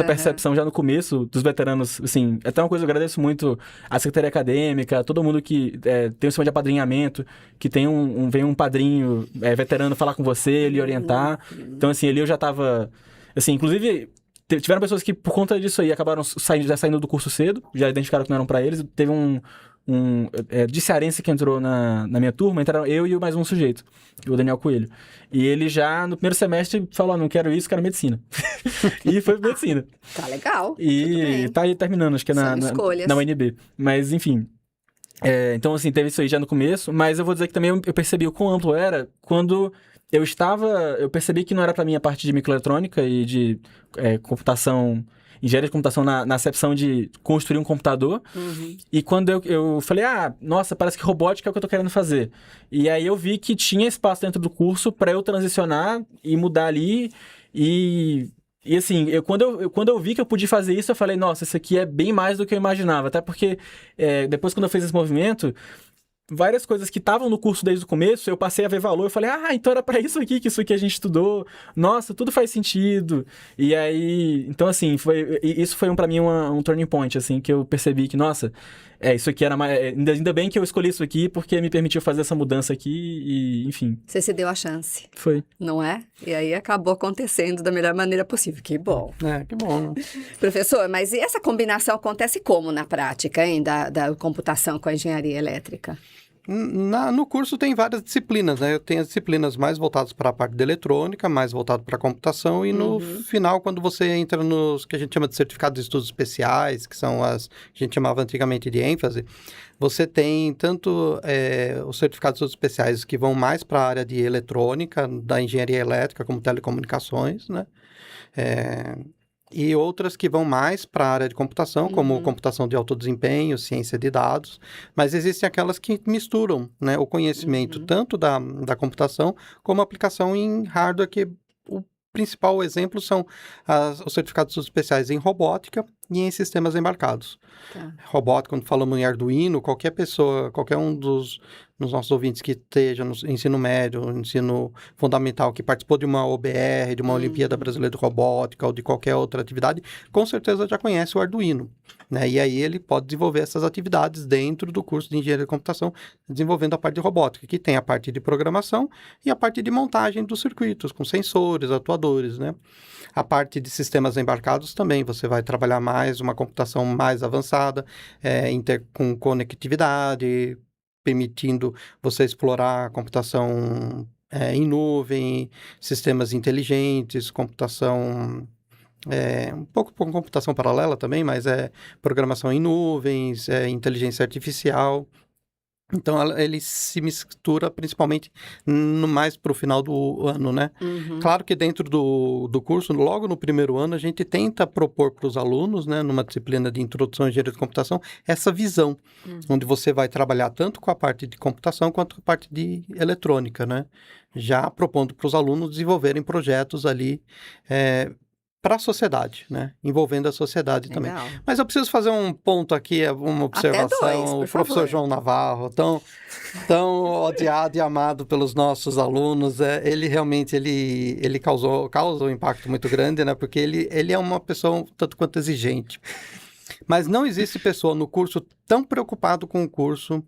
[SPEAKER 3] percepção já no começo dos veteranos, assim, até uma coisa, eu agradeço muito a Secretaria Acadêmica, todo mundo que tem um sistema de apadrinhamento, que vem um padrinho veterano falar com você, lhe orientar. Então, assim, ali eu já tava, assim, inclusive, tiveram pessoas que, por conta disso aí, acabaram saindo do curso cedo, já identificaram que não eram pra eles, teve de cearense que entrou na minha turma, entraram eu e mais um sujeito, o Daniel Coelho. E ele já, no primeiro semestre, falou, não quero isso, quero medicina. E foi pra medicina.
[SPEAKER 1] Tá legal.
[SPEAKER 3] E tá aí terminando, acho que é na UNB. Mas, enfim. Então, assim, teve isso aí já no começo, mas eu vou dizer que também eu percebi o quão amplo era quando eu percebi que não era pra mim a parte de microeletrônica e de computação, engenharia de computação na acepção de construir um computador. E quando eu falei, nossa, parece que robótica é o que eu tô querendo fazer. E aí eu vi que tinha espaço dentro do curso para eu transicionar e mudar ali. E assim, quando eu vi que eu podia fazer isso, eu falei, nossa, isso aqui é bem mais do que eu imaginava. Até porque depois, quando eu fiz esse movimento, várias coisas que estavam no curso desde o começo, eu passei a ver valor, eu falei, então era pra isso aqui, que isso aqui a gente estudou, nossa, tudo faz sentido. E aí, então assim, isso foi pra mim um turning point, assim, que eu percebi que, nossa, isso aqui era mais, ainda bem que eu escolhi isso aqui, porque me permitiu fazer essa mudança aqui e, enfim.
[SPEAKER 1] Você se deu a chance.
[SPEAKER 3] Foi.
[SPEAKER 1] Não é? E aí acabou acontecendo da melhor maneira possível. Que bom.
[SPEAKER 2] Que bom.
[SPEAKER 1] Professor, mas e essa combinação acontece como na prática, hein, da computação com a engenharia elétrica?
[SPEAKER 2] No curso tem várias disciplinas, né? Eu tenho as disciplinas mais voltadas para a parte de eletrônica, mais voltado para a computação, e no final, quando você entra nos que a gente chama de certificados de estudos especiais, que são as que a gente chamava antigamente de ênfase, você tem tanto os certificados de estudos especiais que vão mais para a área de eletrônica, da engenharia elétrica, como telecomunicações, né? E outras que vão mais para a área de computação, como computação de alto desempenho, ciência de dados, mas existem aquelas que misturam, né, o conhecimento tanto da computação como a aplicação em hardware, que o principal exemplo são os certificados especiais em robótica e em sistemas embarcados.
[SPEAKER 1] Tá.
[SPEAKER 2] Robótica, quando falamos em Arduino, qualquer pessoa, qualquer um dos nossos ouvintes que esteja no ensino médio, no ensino fundamental, que participou de uma OBR, de uma Olimpíada Brasileira de Robótica ou de qualquer outra atividade, com certeza já conhece o Arduino, né? E aí ele pode desenvolver essas atividades dentro do curso de Engenharia de Computação, desenvolvendo a parte de robótica, que tem a parte de programação e a parte de montagem dos circuitos, com sensores, atuadores, né? A parte de sistemas embarcados também, você vai trabalhar mais, uma computação mais avançada, com conectividade, permitindo você explorar a computação em nuvem, sistemas inteligentes, computação, um pouco com computação paralela também, mas programação em nuvens, inteligência artificial. Então, ele se mistura principalmente mais para o final do ano, né? Claro que dentro do curso, logo no primeiro ano, a gente tenta propor para os alunos, né, numa disciplina de introdução à engenharia de computação, essa visão, onde você vai trabalhar tanto com a parte de computação quanto com a parte de eletrônica, né? Já propondo para os alunos desenvolverem projetos ali para a sociedade, né? Envolvendo a sociedade também. Mas eu preciso fazer um ponto aqui, uma observação.
[SPEAKER 1] Até 2,
[SPEAKER 2] o
[SPEAKER 1] por
[SPEAKER 2] professor
[SPEAKER 1] favor.
[SPEAKER 2] João Navarro, tão odiado e amado pelos nossos alunos, ele realmente ele causa um impacto muito grande, né? Porque ele é uma pessoa tanto quanto exigente. Mas não existe pessoa no curso tão preocupado com o curso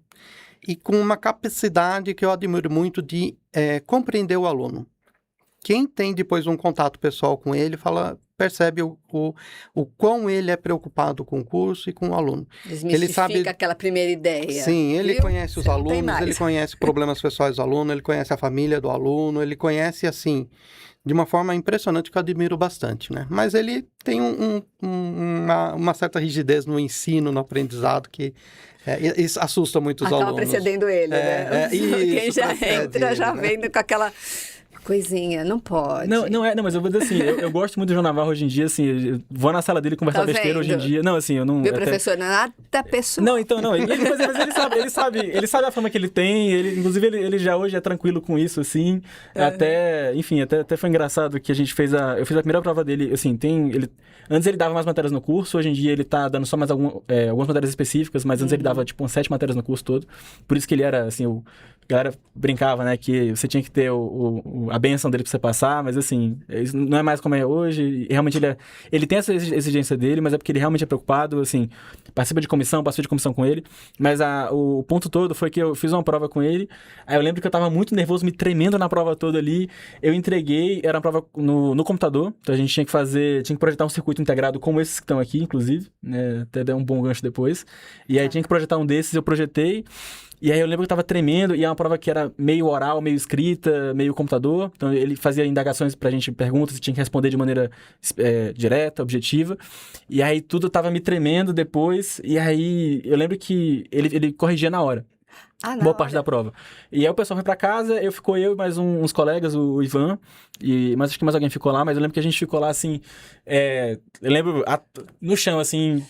[SPEAKER 2] e com uma capacidade que eu admiro muito de compreender o aluno. Quem tem depois um contato pessoal com ele, percebe o quão ele é preocupado com o curso e com o aluno.
[SPEAKER 1] Desmistifica
[SPEAKER 2] Ele sabe
[SPEAKER 1] aquela primeira ideia.
[SPEAKER 2] Sim, ele
[SPEAKER 1] viu?
[SPEAKER 2] conhece os
[SPEAKER 1] Você não tem
[SPEAKER 2] alunos,
[SPEAKER 1] mais.
[SPEAKER 2] ele conhece problemas pessoais do aluno, ele conhece a família do aluno, ele conhece, assim, de uma forma impressionante que eu admiro bastante, né? Mas ele tem uma certa rigidez no ensino, no aprendizado, que isso assusta muito os
[SPEAKER 1] Acaba
[SPEAKER 2] alunos.
[SPEAKER 1] precedendo ele, né? Quem já entra, já vem com aquela coisinha, não pode.
[SPEAKER 3] Não, mas eu vou dizer assim, eu gosto muito do João Navarro hoje em dia, assim, eu vou na sala dele conversar besteira hoje em dia. Não, assim, eu não...
[SPEAKER 1] Viu, professor? Nada pessoal.
[SPEAKER 3] Não, então, não. Mas ele sabe a fama que ele tem, inclusive ele já hoje é tranquilo com isso, assim. Até foi engraçado que eu fiz a primeira prova dele, assim, antes ele dava mais matérias no curso, hoje em dia ele tá dando só mais algumas matérias específicas, mas antes ele dava, tipo, umas 7 matérias no curso todo. Por isso que ele era, assim, a galera brincava, né, que você tinha que ter a benção dele pra você passar, mas assim, isso não é mais como é hoje. E realmente ele tem essa exigência dele, mas é porque ele realmente é preocupado, assim, participei de comissão com ele, mas o ponto todo foi que eu fiz uma prova com ele, aí eu lembro que eu tava muito nervoso, me tremendo na prova toda ali, eu entreguei, era uma prova no computador, então a gente tinha que projetar um circuito integrado como esses que estão aqui, inclusive, né, até der um bom gancho depois, e aí tinha que projetar um desses, eu projetei. E aí eu lembro que eu tava tremendo, e é uma prova que era meio oral, meio escrita, meio computador. Então ele fazia indagações pra gente, perguntas, e tinha que responder de maneira direta, objetiva. E aí tudo tava me tremendo depois, e aí eu lembro que ele corrigia na hora. Boa parte da prova. E aí o pessoal foi pra casa, eu e mais uns colegas, o Ivan, mas acho que mais alguém ficou lá, mas eu lembro que a gente ficou lá assim, eu lembro no chão, assim,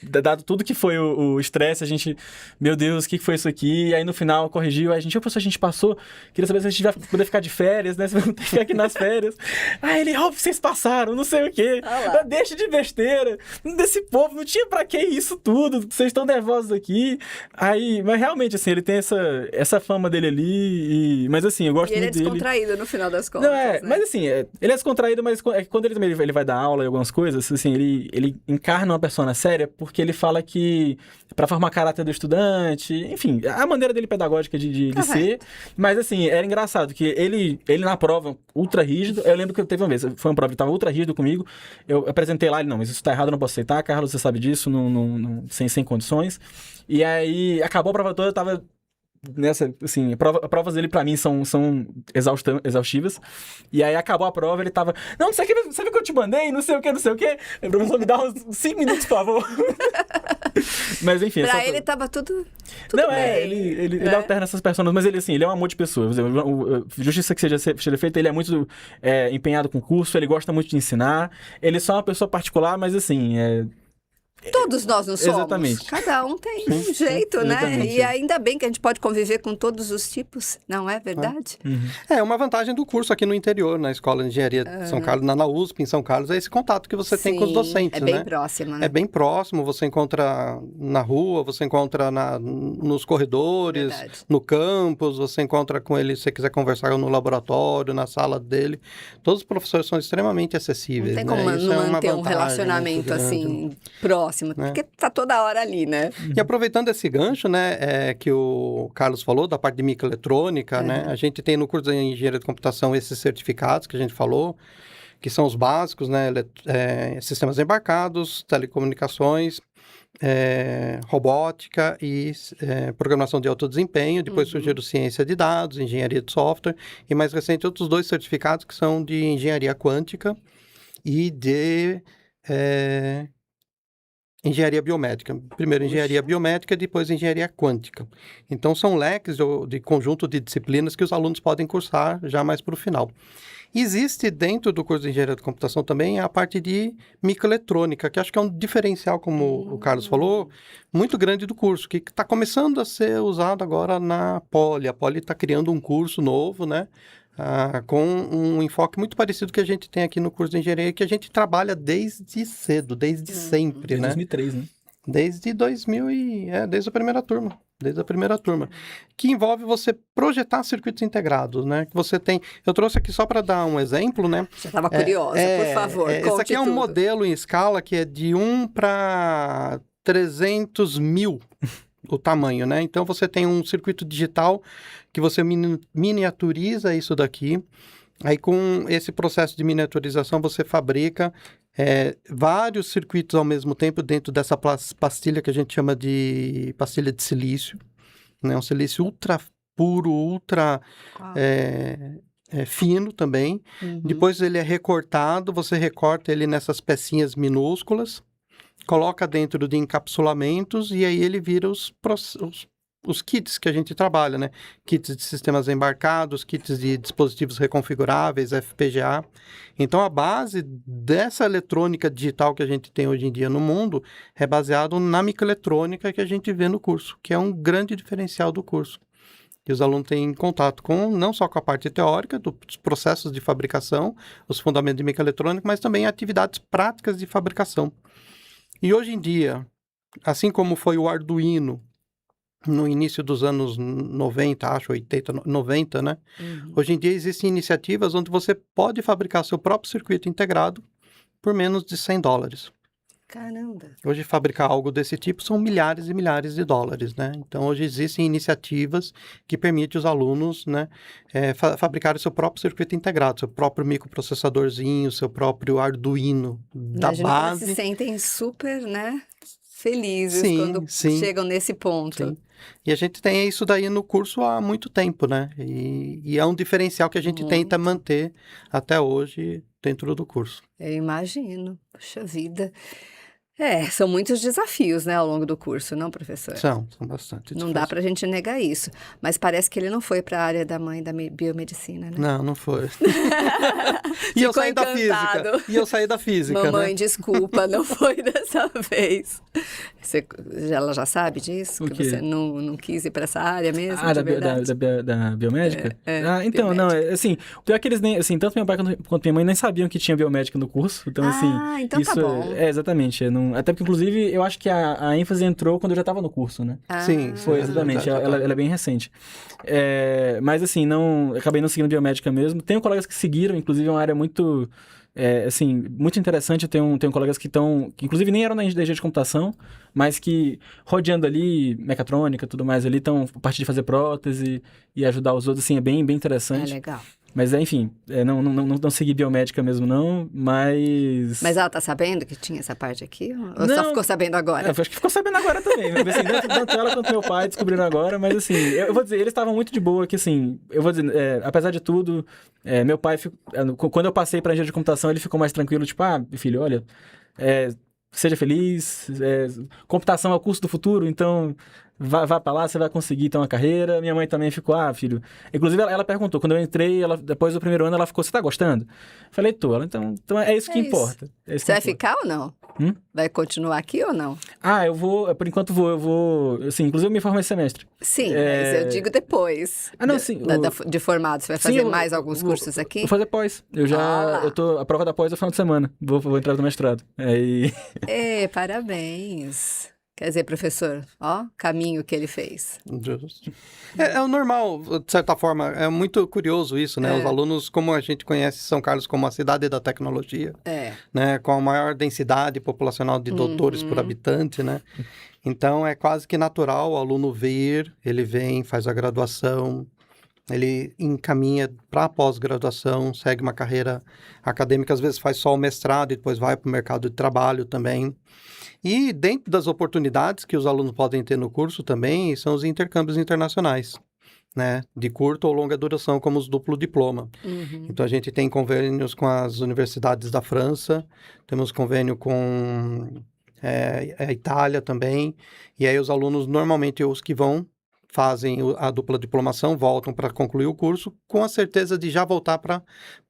[SPEAKER 3] dado tudo que foi o estresse, a gente, meu Deus, o que foi isso aqui? E aí no final corrigiu, aí a gente, professor, a gente passou, queria saber se a gente vai poder ficar de férias, né? Se vai ter que ficar aqui nas férias. Aí ele, vocês passaram, não sei o quê. Deixa de besteira. Desse povo, não tinha pra que isso tudo, vocês estão nervosos aqui. Aí, mas realmente, assim, ele tem essa fama dele ali, mas assim, eu gosto muito dele.
[SPEAKER 1] E ele é descontraído no final das contas,
[SPEAKER 3] não,
[SPEAKER 1] né?
[SPEAKER 3] Mas assim, ele é descontraído, mas quando ele também ele vai dar aula e algumas coisas, assim, ele encarna uma persona séria porque ele fala que pra formar caráter do estudante, enfim, a maneira dele pedagógica de ser, mas assim, era engraçado que ele na prova, ultra rígido, eu lembro que teve uma vez, foi uma prova, ele tava ultra rígido comigo, eu apresentei lá, ele, não, mas isso tá errado, eu não posso aceitar, Carlos, você sabe disso, sem condições, e aí acabou a prova toda, eu tava nessa, assim, provas dele pra mim são exaustivas. E aí acabou a prova, ele tava, não sei o que, você viu que eu te mandei, não sei o que. O professor me dá uns 5 minutos, por favor. Mas enfim.
[SPEAKER 1] Pra ele tava tudo
[SPEAKER 3] não,
[SPEAKER 1] bem.
[SPEAKER 3] Ele alterna essas personas, mas ele, assim, ele é um amor de pessoa. Justiça que seja feita, ele é muito empenhado com o curso, ele gosta muito de ensinar. Ele só é uma pessoa particular, mas assim,
[SPEAKER 1] todos nós não somos.
[SPEAKER 3] Exatamente.
[SPEAKER 1] Cada um tem um jeito, né?
[SPEAKER 3] Exatamente.
[SPEAKER 1] E ainda bem que a gente pode conviver com todos os tipos, não é verdade?
[SPEAKER 2] É uma vantagem do curso aqui no interior, na Escola de Engenharia de São Carlos, na USP, em São Carlos, é esse contato que você tem com os docentes, né?
[SPEAKER 1] É bem próximo, né?
[SPEAKER 2] É bem próximo, você encontra na rua, você encontra nos corredores, no campus, você encontra com ele se você quiser conversar no laboratório, na sala dele. Todos os professores são extremamente acessíveis,
[SPEAKER 1] não tem como
[SPEAKER 2] Isso
[SPEAKER 1] não manter um relacionamento assim próximo, porque tá toda hora ali, né?
[SPEAKER 2] E aproveitando esse gancho, né, que o Carlos falou, da parte de microeletrônica, né, a gente tem no curso de Engenharia de Computação esses certificados que a gente falou, que são os básicos, né, sistemas embarcados, telecomunicações, robótica e programação de alto desempenho, depois surgiram ciência de dados, engenharia de software, e mais recente outros 2 certificados que são de engenharia quântica e de engenharia biomédica. Primeiro engenharia biomédica, depois engenharia quântica. Então, são leques de conjunto de disciplinas que os alunos podem cursar já mais para o final. Existe dentro do curso de engenharia de computação também a parte de microeletrônica, que acho que é um diferencial, como o Carlos falou, muito grande do curso, que está começando a ser usado agora na Poli. A Poli está criando um curso novo, né? Com um enfoque muito parecido que a gente tem aqui no curso de engenharia, que a gente trabalha desde cedo, desde sempre,
[SPEAKER 3] desde
[SPEAKER 2] né?
[SPEAKER 3] 2003, né?
[SPEAKER 2] Desde 2000 desde a primeira turma, que envolve você projetar circuitos integrados, né? Que você tem, eu trouxe aqui só para dar um exemplo, né?
[SPEAKER 1] Já estava curiosa, por favor,
[SPEAKER 2] esse aqui é um modelo em escala que é de 1 para 300 mil o tamanho, né? Então, você tem um circuito digital que você miniaturiza isso daqui. Aí, com esse processo de miniaturização, você fabrica vários circuitos ao mesmo tempo dentro dessa pastilha que a gente chama de pastilha de silício, né? Um silício ultra puro, ultra fino também. Depois, ele é recortado, você recorta ele nessas pecinhas minúsculas, coloca dentro de encapsulamentos e aí ele vira os kits que a gente trabalha, né? Kits de sistemas embarcados, kits de dispositivos reconfiguráveis, FPGA. Então, a base dessa eletrônica digital que a gente tem hoje em dia no mundo é baseado na microeletrônica que a gente vê no curso, que é um grande diferencial do curso. E os alunos têm contato não só com a parte teórica dos processos de fabricação, os fundamentos de microeletrônica, mas também atividades práticas de fabricação. E hoje em dia, assim como foi o Arduino no início dos anos 90, acho, 80, 90, né? Hoje em dia existem iniciativas onde você pode fabricar seu próprio circuito integrado por menos de $100.
[SPEAKER 1] Caramba!
[SPEAKER 2] Hoje, fabricar algo desse tipo são milhares e milhares de dólares, né? Então, hoje existem iniciativas que permitem os alunos, né, fabricar o seu próprio circuito integrado, seu próprio microprocessadorzinho, seu próprio Arduino da base.
[SPEAKER 1] Eles se sentem super, né, felizes quando chegam nesse ponto.
[SPEAKER 2] Sim. E a gente tem isso daí no curso há muito tempo, né? E é um diferencial que a gente tenta manter até hoje dentro do curso.
[SPEAKER 1] Eu imagino. Puxa vida. São muitos desafios, né, ao longo do curso, não, professor?
[SPEAKER 2] São bastante
[SPEAKER 1] Não dá pra gente negar isso. Mas parece que ele não foi pra área da mãe da biomedicina, né?
[SPEAKER 2] Não foi. E eu saí da física.
[SPEAKER 1] Mamãe,
[SPEAKER 2] né?
[SPEAKER 1] desculpa, não foi dessa vez. Ela já sabe disso?
[SPEAKER 3] O
[SPEAKER 1] Que
[SPEAKER 3] quê?
[SPEAKER 1] você não quis ir pra essa área mesmo?
[SPEAKER 3] Ah,
[SPEAKER 1] de verdade?
[SPEAKER 3] da biomédica? Então,
[SPEAKER 1] biomédica.
[SPEAKER 3] não, assim, o pior é que eles nem, assim, tanto meu pai quanto minha mãe nem sabiam que tinha biomédica no curso, então, assim...
[SPEAKER 1] Então
[SPEAKER 3] isso
[SPEAKER 1] tá bom.
[SPEAKER 3] Exatamente, até porque, inclusive, eu acho que a ênfase entrou quando eu já estava no curso, né?
[SPEAKER 2] Sim,
[SPEAKER 3] Foi, exatamente, ela é bem recente. Mas, assim, acabei não seguindo biomédica mesmo. Tenho colegas que seguiram, inclusive, é uma área muito... assim, muito interessante. Eu tenho colegas que inclusive nem eram da engenharia de computação, mas que rodeando ali, mecatrônica, tudo mais ali, estão a partir de fazer prótese e ajudar os outros, assim, é bem interessante.
[SPEAKER 1] Legal.
[SPEAKER 3] Mas, enfim, não segui biomédica mesmo, não, mas...
[SPEAKER 1] Mas ela tá sabendo que tinha essa parte aqui? Ou só ficou sabendo agora?
[SPEAKER 3] Eu acho que ficou sabendo agora também. Assim, tanto ela quanto meu pai descobriram agora, mas assim, eu vou dizer, eles estavam muito de boa, que assim, eu vou dizer, apesar de tudo, meu pai, quando eu passei pra engenharia de computação, ele ficou mais tranquilo, tipo, filho, olha, seja feliz, computação é o curso do futuro, então vá pra lá, você vai conseguir ter uma carreira. Minha mãe também ficou, filho... Inclusive, ela perguntou, quando eu entrei, depois do primeiro ano, ela ficou, você tá gostando? Falei, tô. Ela, então é isso que importa.
[SPEAKER 1] Você vai ficar ou não? Vai continuar aqui ou não?
[SPEAKER 3] Eu vou, por enquanto eu vou, assim, inclusive eu me formo esse semestre.
[SPEAKER 1] Sim, mas eu digo depois.
[SPEAKER 3] Não, sim.
[SPEAKER 1] De formado, você vai fazer mais alguns cursos aqui?
[SPEAKER 3] Vou fazer pós. A prova da pós é no final de semana. Vou entrar no mestrado.
[SPEAKER 1] Parabéns. Quer dizer, professor, caminho que ele fez.
[SPEAKER 2] Justo. É o normal, de certa forma, é muito curioso isso, né? Os alunos, como a gente conhece São Carlos como a cidade da tecnologia, né? Com a maior densidade populacional de doutores por habitante, né? Então, é quase que natural o aluno vir, ele vem, faz a graduação, ele encaminha para a pós-graduação, segue uma carreira acadêmica, às vezes faz só o mestrado e depois vai para o mercado de trabalho também. E dentro das oportunidades que os alunos podem ter no curso também são os intercâmbios internacionais, né? De curta ou longa duração, como os duplo diploma. Então, a gente tem convênios com as universidades da França, temos convênio com a Itália também, e aí os alunos, normalmente os que fazem a dupla diplomação, voltam para concluir o curso, com a certeza de já voltar para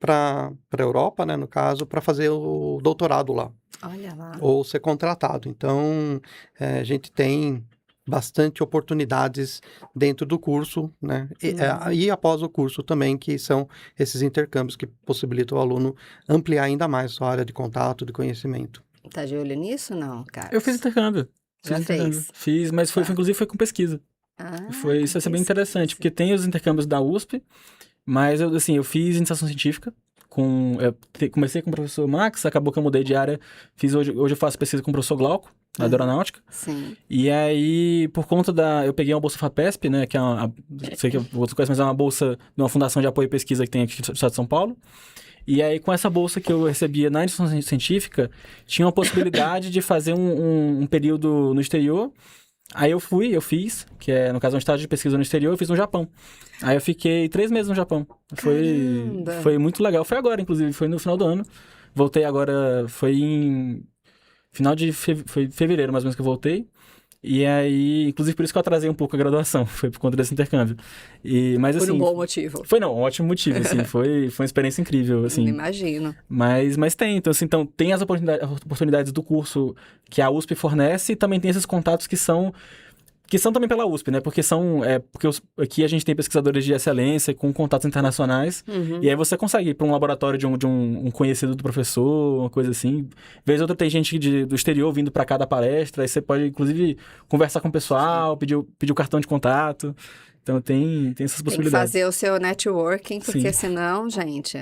[SPEAKER 2] a Europa, né, no caso, para fazer o doutorado lá.
[SPEAKER 1] Olha lá.
[SPEAKER 2] Ou ser contratado. Então, a gente tem bastante oportunidades dentro do curso, né? E após o curso também, que são esses intercâmbios que possibilitam o aluno ampliar ainda mais sua área de contato, de conhecimento.
[SPEAKER 1] Tá de olho nisso, não, Carlos?
[SPEAKER 3] Eu fiz intercâmbio. Fiz, mas inclusive foi com pesquisa. Isso é bem interessante, porque tem os intercâmbios da USP, mas eu fiz iniciação científica. Comecei com o professor Max, acabou que eu mudei de área. Hoje eu faço pesquisa com o professor Glauco, da aeronáutica.
[SPEAKER 1] Sim.
[SPEAKER 3] E aí, por conta eu peguei uma bolsa FAPESP, né, que é sei que você conhece, mas é uma bolsa de uma fundação de apoio e pesquisa que tem aqui no estado de São Paulo. E aí, com essa bolsa que eu recebia na iniciação científica, tinha uma possibilidade de fazer um período no exterior. Aí eu fiz, que é, no caso, um estágio de pesquisa no exterior, eu fiz no Japão. Aí eu fiquei 3 meses no Japão. Foi muito legal. Foi agora, inclusive, foi no final do ano. Voltei agora, foi em final de fevereiro, mais ou menos, que eu voltei. E aí, inclusive por isso que eu atrasei um pouco a graduação, foi por conta desse intercâmbio. Mas, assim,
[SPEAKER 1] por um bom motivo.
[SPEAKER 3] Um ótimo motivo, assim, foi uma experiência incrível, assim.
[SPEAKER 1] Não imagino.
[SPEAKER 3] Mas tem, então, assim, tem as oportunidades do curso que a USP fornece e também tem esses contatos que são também pela USP, né? Porque aqui a gente tem pesquisadores de excelência com contatos internacionais. E aí você consegue ir para um laboratório de um conhecido do professor, uma coisa assim. Vez ou outra tem gente do exterior vindo para cada palestra. Aí você pode, inclusive, conversar com o pessoal, pedir o cartão de contato. Então tem essas possibilidades. Tem que
[SPEAKER 1] fazer o seu networking, porque senão, gente,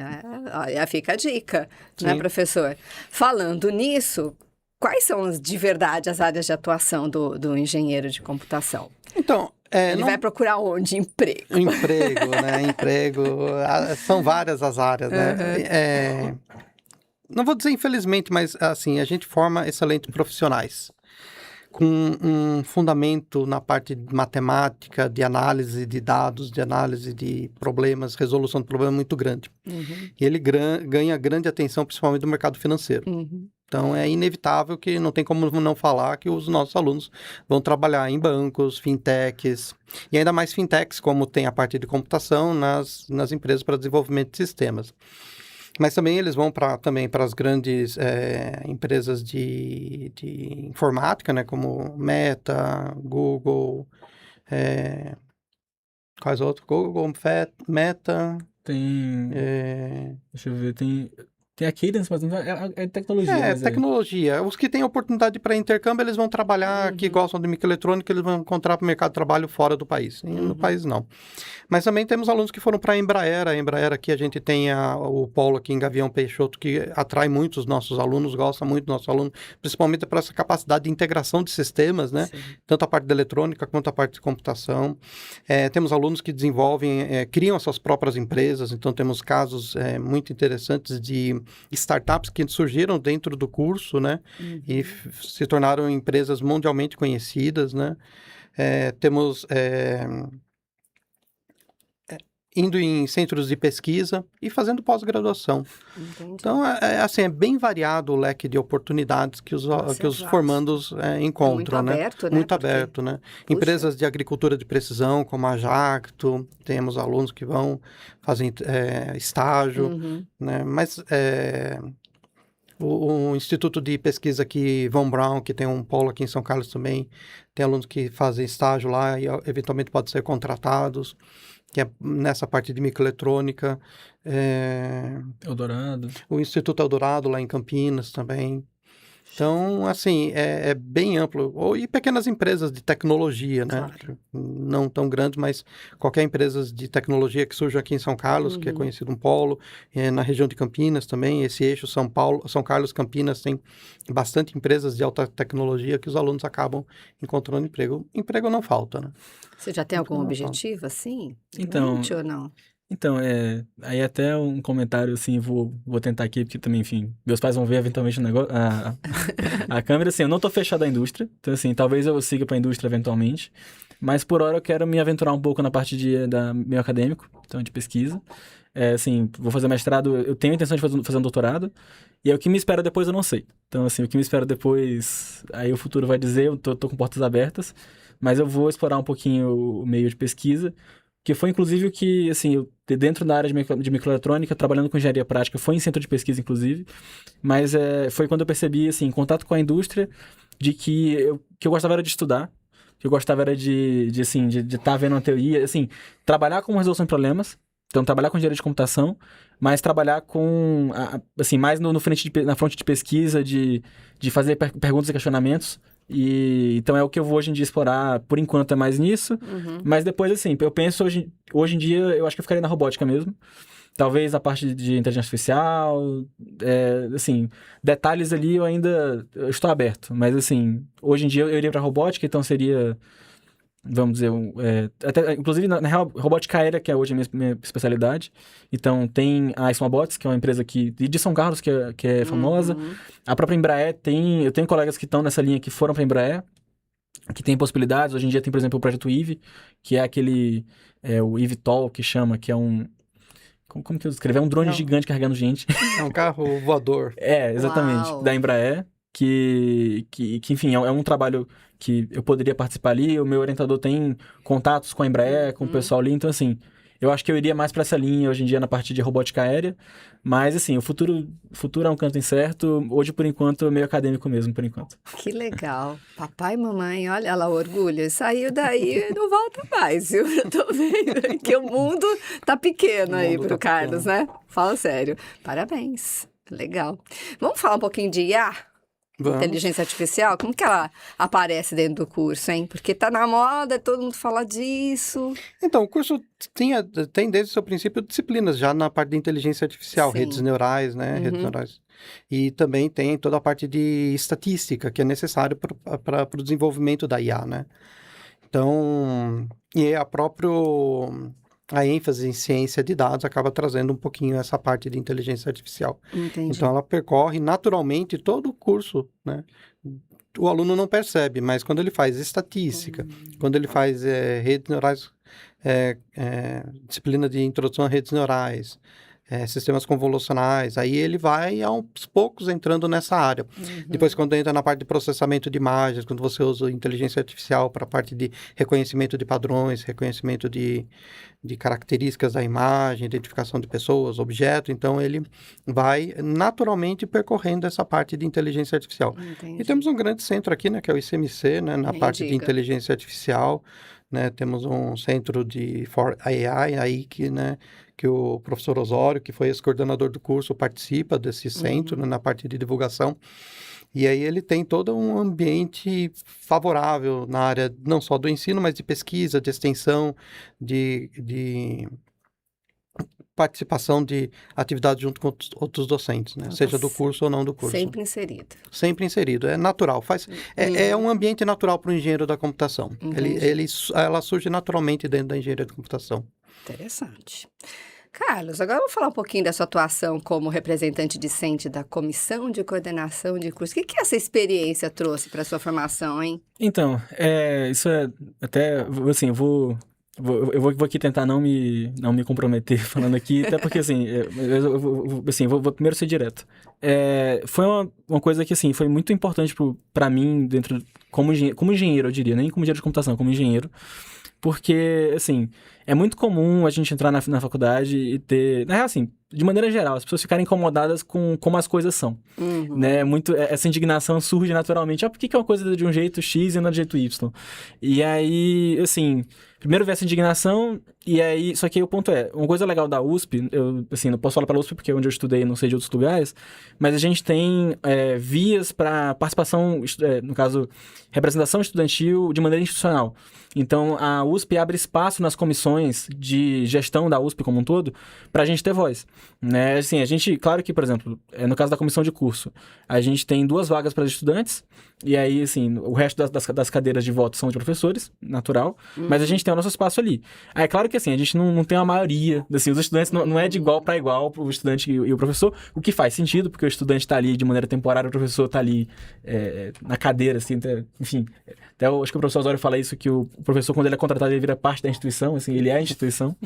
[SPEAKER 1] olha, fica a dica, né, professor? Falando nisso... Quais são, de verdade, as áreas de atuação do engenheiro de computação?
[SPEAKER 2] Então,
[SPEAKER 1] ele vai procurar onde? Emprego.
[SPEAKER 2] Emprego. São várias as áreas, né? Não vou dizer infelizmente, mas assim, a gente forma excelentes profissionais com um fundamento na parte de matemática, de análise de dados, de análise de problemas, resolução de problemas muito grande. E ele ganha grande atenção, principalmente do mercado financeiro. Então, é inevitável que não tem como não falar que os nossos alunos vão trabalhar em bancos, fintechs, e ainda mais fintechs, como tem a parte de computação nas empresas para desenvolvimento de sistemas. Mas também eles vão também para as grandes empresas de informática, né, como Meta, Google, quais outros? Google, Meta...
[SPEAKER 3] Tem... Deixa eu ver, tem a Cadence, mas não é tecnologia.
[SPEAKER 2] É,
[SPEAKER 3] mas
[SPEAKER 2] tecnologia. Os que têm oportunidade para intercâmbio, eles vão trabalhar, que gostam de microeletrônica, eles vão encontrar para o mercado de trabalho fora do país. E no país, não. Mas também temos alunos que foram para a Embraer. A Embraer aqui, a gente tem o polo aqui em Gavião Peixoto, que atrai muito os nossos alunos, gosta muito dos nossos alunos, principalmente por essa capacidade de integração de sistemas, né? Sim. Tanto a parte da eletrônica quanto a parte de computação. Temos alunos que desenvolvem, criam as suas próprias empresas, então temos casos muito interessantes de startups que surgiram dentro do curso, né? E se tornaram empresas mundialmente conhecidas, né? Temos indo em centros de pesquisa e fazendo pós-graduação. Então, assim, é bem variado o leque de oportunidades que os formandos encontram,
[SPEAKER 1] muito
[SPEAKER 2] né?
[SPEAKER 1] Aberto, né?
[SPEAKER 2] Muito aberto, né? Puxa. Empresas de agricultura de precisão, como a Jacto, temos alunos que fazem estágio, né? Mas o Instituto de Pesquisa aqui, Von Braun, que tem um polo aqui em São Carlos também, tem alunos que fazem estágio lá e eventualmente podem ser contratados, que é nessa parte de microeletrônica.
[SPEAKER 3] Eldorado.
[SPEAKER 2] O Instituto Eldorado, lá em Campinas também. Então, assim, é bem amplo. E pequenas empresas de tecnologia, né? Claro. Não tão grandes, mas qualquer empresa de tecnologia que surja aqui em São Carlos, que é conhecido um polo, na região de Campinas também, esse eixo São Carlos, Campinas, tem bastante empresas de alta tecnologia que os alunos acabam encontrando emprego. Emprego não falta, né?
[SPEAKER 1] Você já tem algum objetivo, assim?
[SPEAKER 3] Então,
[SPEAKER 1] ou não?
[SPEAKER 3] Então, aí até um comentário, assim, vou tentar aqui, porque também, enfim, meus pais vão ver eventualmente o negócio, a câmera, assim, eu não tô fechado à indústria, então, assim, talvez eu siga pra indústria eventualmente, mas por hora eu quero me aventurar um pouco na parte da meio acadêmico, então, de pesquisa. Assim, vou fazer mestrado, eu tenho a intenção de fazer um doutorado, e aí o que me espera depois eu não sei. Então, assim, o que me espera depois, aí o futuro vai dizer, eu tô com portas abertas, mas eu vou explorar um pouquinho o meio de pesquisa, que foi, inclusive, o que, assim, dentro da área de microeletrônica, trabalhando com engenharia prática, foi em centro de pesquisa, inclusive, mas foi quando eu percebi, assim, em contato com a indústria, de que eu gostava era de estudar, que eu gostava era de estar vendo uma teoria, assim, trabalhar com resolução de problemas, então trabalhar com engenharia de computação, mas trabalhar com, assim, mais na frente de pesquisa, de fazer perguntas e questionamentos. Então é o que eu vou hoje em dia explorar, por enquanto é mais nisso, mas depois, assim, eu penso hoje em dia, eu acho que eu ficaria na robótica mesmo, talvez a parte de inteligência artificial, assim, detalhes ali eu estou aberto, mas assim, hoje em dia eu iria para robótica, então seria, vamos dizer, até, inclusive na real, robótica aérea, que é hoje a minha especialidade. Então tem a Smobots, que é uma empresa aqui de São Carlos, que é famosa. A própria Embraer eu tenho colegas que estão nessa linha que foram para a Embraer, que tem possibilidades. Hoje em dia tem, por exemplo, o projeto Eve, que é aquele, o eVTOL, que chama, que é um... Como que eu escrevi? É um drone gigante carregando gente.
[SPEAKER 2] É um carro voador.
[SPEAKER 3] Exatamente. Uau. Da Embraer, que enfim, é um trabalho que eu poderia participar ali. O meu orientador tem contatos com a Embraer, com o pessoal ali. Então, assim, eu acho que eu iria mais para essa linha hoje em dia na parte de robótica aérea. Mas, assim, o futuro é um canto incerto. Hoje, por enquanto, é meio acadêmico mesmo, por enquanto.
[SPEAKER 1] Que legal. Papai e mamãe, olha lá o orgulho. Saiu daí e não volta mais, viu? Eu tô vendo que o mundo tá pequeno aí pro Carlos, né? Fala sério. Parabéns. Legal. Vamos falar um pouquinho de IA? Vamos. Inteligência artificial? Como que ela aparece dentro do curso, hein? Porque tá na moda, todo mundo fala disso.
[SPEAKER 2] Então, o curso tem desde o seu princípio disciplinas já na parte de inteligência artificial,
[SPEAKER 1] Sim.
[SPEAKER 2] Redes neurais, né? Redes neurais. E também tem toda a parte de estatística, que é necessário para o desenvolvimento da IA, né? Então, e a ênfase em ciência de dados acaba trazendo um pouquinho essa parte de inteligência artificial.
[SPEAKER 1] Entendi.
[SPEAKER 2] Então, ela percorre naturalmente todo o curso, né? O aluno não percebe, mas quando ele faz estatística, quando ele faz redes neurais, disciplina de introdução a redes neurais, sistemas convolucionais. Aí ele vai aos poucos entrando nessa área. Depois, quando entra na parte de processamento de imagens, quando você usa inteligência artificial para a parte de reconhecimento de padrões, reconhecimento de características da imagem, identificação de pessoas, objetos, então ele vai naturalmente percorrendo essa parte de inteligência artificial.
[SPEAKER 1] Entendi.
[SPEAKER 2] E temos um grande centro aqui, né, que é o ICMC, né, na parte de inteligência artificial, né, temos um centro for AI aí que o professor Osório, que foi esse coordenador do curso, participa desse centro, né, na parte de divulgação. E aí ele tem todo um ambiente favorável na área não só do ensino, mas de pesquisa, de extensão, de participação de atividades junto com outros docentes, né? Seja do curso ou não do curso.
[SPEAKER 1] Sempre inserido.
[SPEAKER 2] Sempre inserido, é natural. É um ambiente natural para o engenheiro da computação. Ela surge naturalmente dentro da engenharia da computação.
[SPEAKER 1] Interessante. Carlos, agora vamos falar um pouquinho da sua atuação como representante discente da Comissão de Coordenação de Cursos. O que essa experiência trouxe para a sua formação, hein?
[SPEAKER 3] Então, isso é até, assim, eu vou aqui tentar não me comprometer falando aqui, até porque, assim, eu vou primeiro ser direto. Foi uma coisa que, assim, foi muito importante para mim, como engenheiro, eu diria, nem como engenheiro de computação, como engenheiro, porque, assim, é muito comum a gente entrar na faculdade e ter... Na real, assim, de maneira geral, as pessoas ficarem incomodadas com como as coisas são. Né? Essa indignação surge naturalmente. Por que uma coisa é de um jeito X e não é do jeito Y? E aí, assim... Primeiro vem essa indignação, e aí... Só que aí o ponto é, uma coisa legal da USP, eu, assim, não posso falar pela USP porque é onde eu estudei, não sei de outros lugares, mas a gente tem vias para participação, no caso, representação estudantil de maneira institucional. Então, a USP abre espaço nas comissões de gestão da USP como um todo, para a gente ter voz. Né? Assim, a gente, claro que, por exemplo, no caso da comissão de curso, a gente tem 2 vagas para estudantes, e aí, assim, o resto das cadeiras de voto são de professores, natural, mas a gente tem o nosso espaço ali. Aí, é claro que, assim, a gente não tem a maioria, assim, os estudantes não é de igual para igual o estudante e o professor, o que faz sentido, porque o estudante está ali de maneira temporária, o professor está ali na cadeira, assim, enfim. Até acho que o professor Osório fala isso, que o professor, quando ele é contratado, ele vira parte da instituição, assim, ele é a instituição.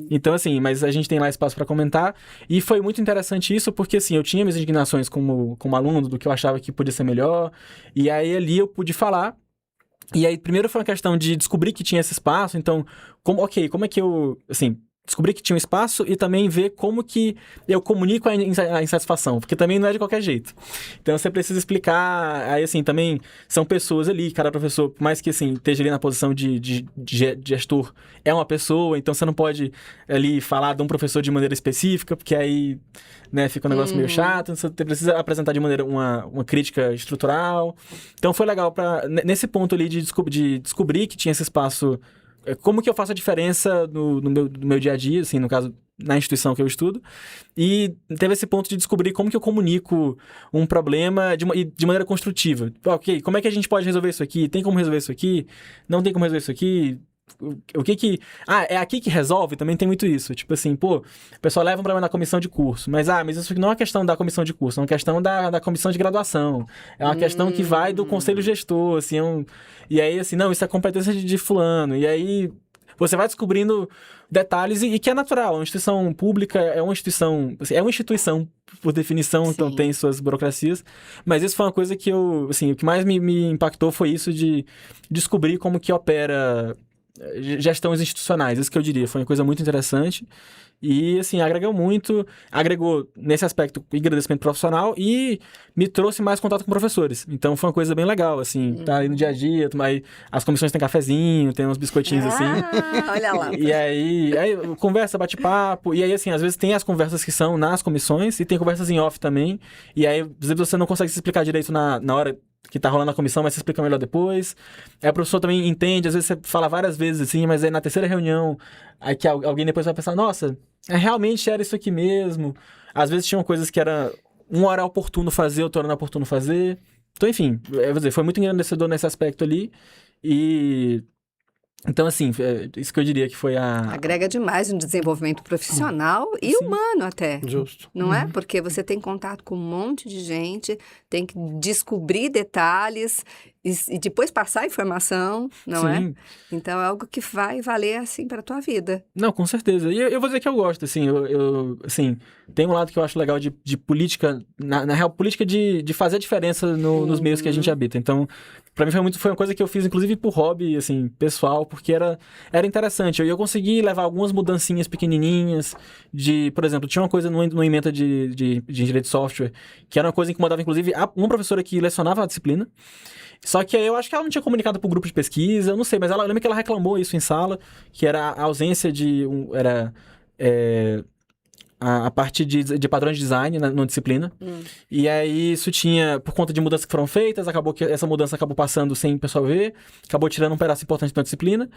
[SPEAKER 3] Então, assim, mas a gente tem lá espaço para comentar, e foi muito interessante isso, porque, assim, eu tinha minhas indignações como aluno do que eu achava que podia ser melhor, e aí ali eu pude falar. E aí, primeiro foi uma questão de descobrir que tinha esse espaço, então, como é que eu, assim, descobri que tinha um espaço e também ver como que eu comunico a insatisfação, porque também não é de qualquer jeito. Então, você precisa explicar, aí, assim, também são pessoas ali, cada professor, por mais que, assim, esteja ali na posição de gestor, é uma pessoa, então você não pode ali falar de um professor de maneira específica, porque aí, né, fica um negócio meio chato, você precisa apresentar de maneira uma crítica estrutural. Então, foi legal nesse ponto ali de descobrir que tinha esse espaço. Como que eu faço a diferença no meu dia a dia, assim, no caso, na instituição que eu estudo, e teve esse ponto de descobrir como que eu comunico um problema de maneira construtiva. Ok, como é que a gente pode resolver isso aqui? Tem como resolver isso aqui? Não tem como resolver isso aqui? O que é aqui que resolve? Também tem muito isso. Tipo assim, o pessoal leva um problema na comissão de curso, mas isso não é uma questão da comissão de curso, é uma questão da comissão de graduação. É uma questão que vai do conselho gestor, assim, e aí, assim, não, isso é competência de fulano. E aí, você vai descobrindo detalhes e que é natural. Uma instituição pública é uma instituição, assim, por definição, sim. Então tem suas burocracias. Mas isso foi uma coisa que o que mais me impactou foi isso de descobrir como que opera gestões institucionais, isso que eu diria, foi uma coisa muito interessante e, assim, agregou nesse aspecto engrandecimento profissional e me trouxe mais contato com professores, então foi uma coisa bem legal, assim, tá aí no dia a dia, as comissões têm cafezinho, tem uns biscoitinhos assim,
[SPEAKER 1] olha lá.
[SPEAKER 3] E aí conversa, bate-papo, e aí, assim, às vezes tem as conversas que são nas comissões e tem conversas em off também, e aí, às vezes você não consegue se explicar direito na hora que tá rolando a comissão, mas você explica melhor depois. Aí o professor também entende, às vezes você fala várias vezes assim, mas aí na terceira reunião, aí que alguém depois vai pensar, nossa, realmente era isso aqui mesmo. Às vezes tinham coisas que era uma hora oportuno fazer, outra hora não oportuno fazer. Então, enfim, vou dizer, foi muito engrandecedor nesse aspecto ali. E... Então, assim, isso que eu diria que foi
[SPEAKER 1] Agrega demais no desenvolvimento profissional e
[SPEAKER 3] sim.
[SPEAKER 1] humano até.
[SPEAKER 2] Justo.
[SPEAKER 1] Não é? Porque você tem contato com um monte de gente, tem que descobrir detalhes e depois passar a informação, não é?
[SPEAKER 3] Sim.
[SPEAKER 1] Então, é algo que vai valer, assim, para a tua vida.
[SPEAKER 3] Não, com certeza. E eu vou dizer que eu gosto, assim, assim, tem um lado que eu acho legal de política, na real, política de fazer a diferença nos meios que a gente habita. Então, pra mim foi uma coisa que eu fiz, inclusive, por hobby, assim, pessoal, porque era interessante. Eu consegui levar algumas mudancinhas pequenininhas por exemplo, tinha uma coisa no ementa de engenharia de software, que era uma coisa que incomodava, inclusive, uma professora que lecionava a disciplina. Só que aí eu acho que ela não tinha comunicado pro grupo de pesquisa, eu não sei, mas eu lembro que ela reclamou isso em sala, que era a ausência de a parte de padrões de design na disciplina. E aí isso tinha, por conta de mudanças que foram feitas, acabou que essa mudança acabou passando sem o pessoal ver, acabou tirando um pedaço importante da disciplina.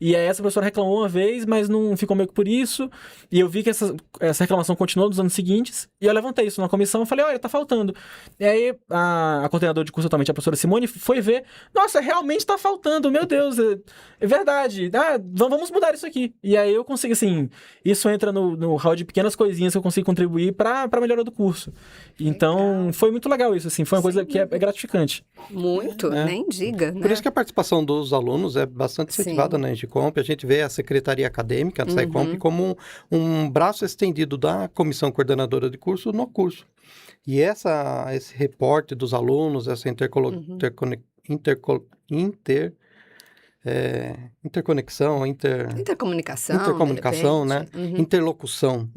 [SPEAKER 3] E aí essa professora reclamou uma vez, mas não ficou meio que por isso. E eu vi que essa reclamação continuou nos anos seguintes. E eu levantei isso na comissão e falei, olha, tá faltando. E aí a coordenadora de curso, atualmente, a professora Simone, foi ver. Nossa, realmente tá faltando, meu Deus, é verdade. Vamos mudar isso aqui. E aí eu consigo, assim, isso entra no hall de pequenas coisinhas que eu consigo contribuir para a melhora do curso. Então, foi muito legal isso, assim, foi uma coisa que é gratificante.
[SPEAKER 1] Muito, nem diga, né?
[SPEAKER 2] Por isso que a participação dos alunos é bastante incentivada na Engicomp. A gente vê a Secretaria Acadêmica da Engicomp como um braço estendido da comissão coordenadora de curso no curso. E esse reporte dos alunos, essa interconexão, intercomunicação, né? Interlocução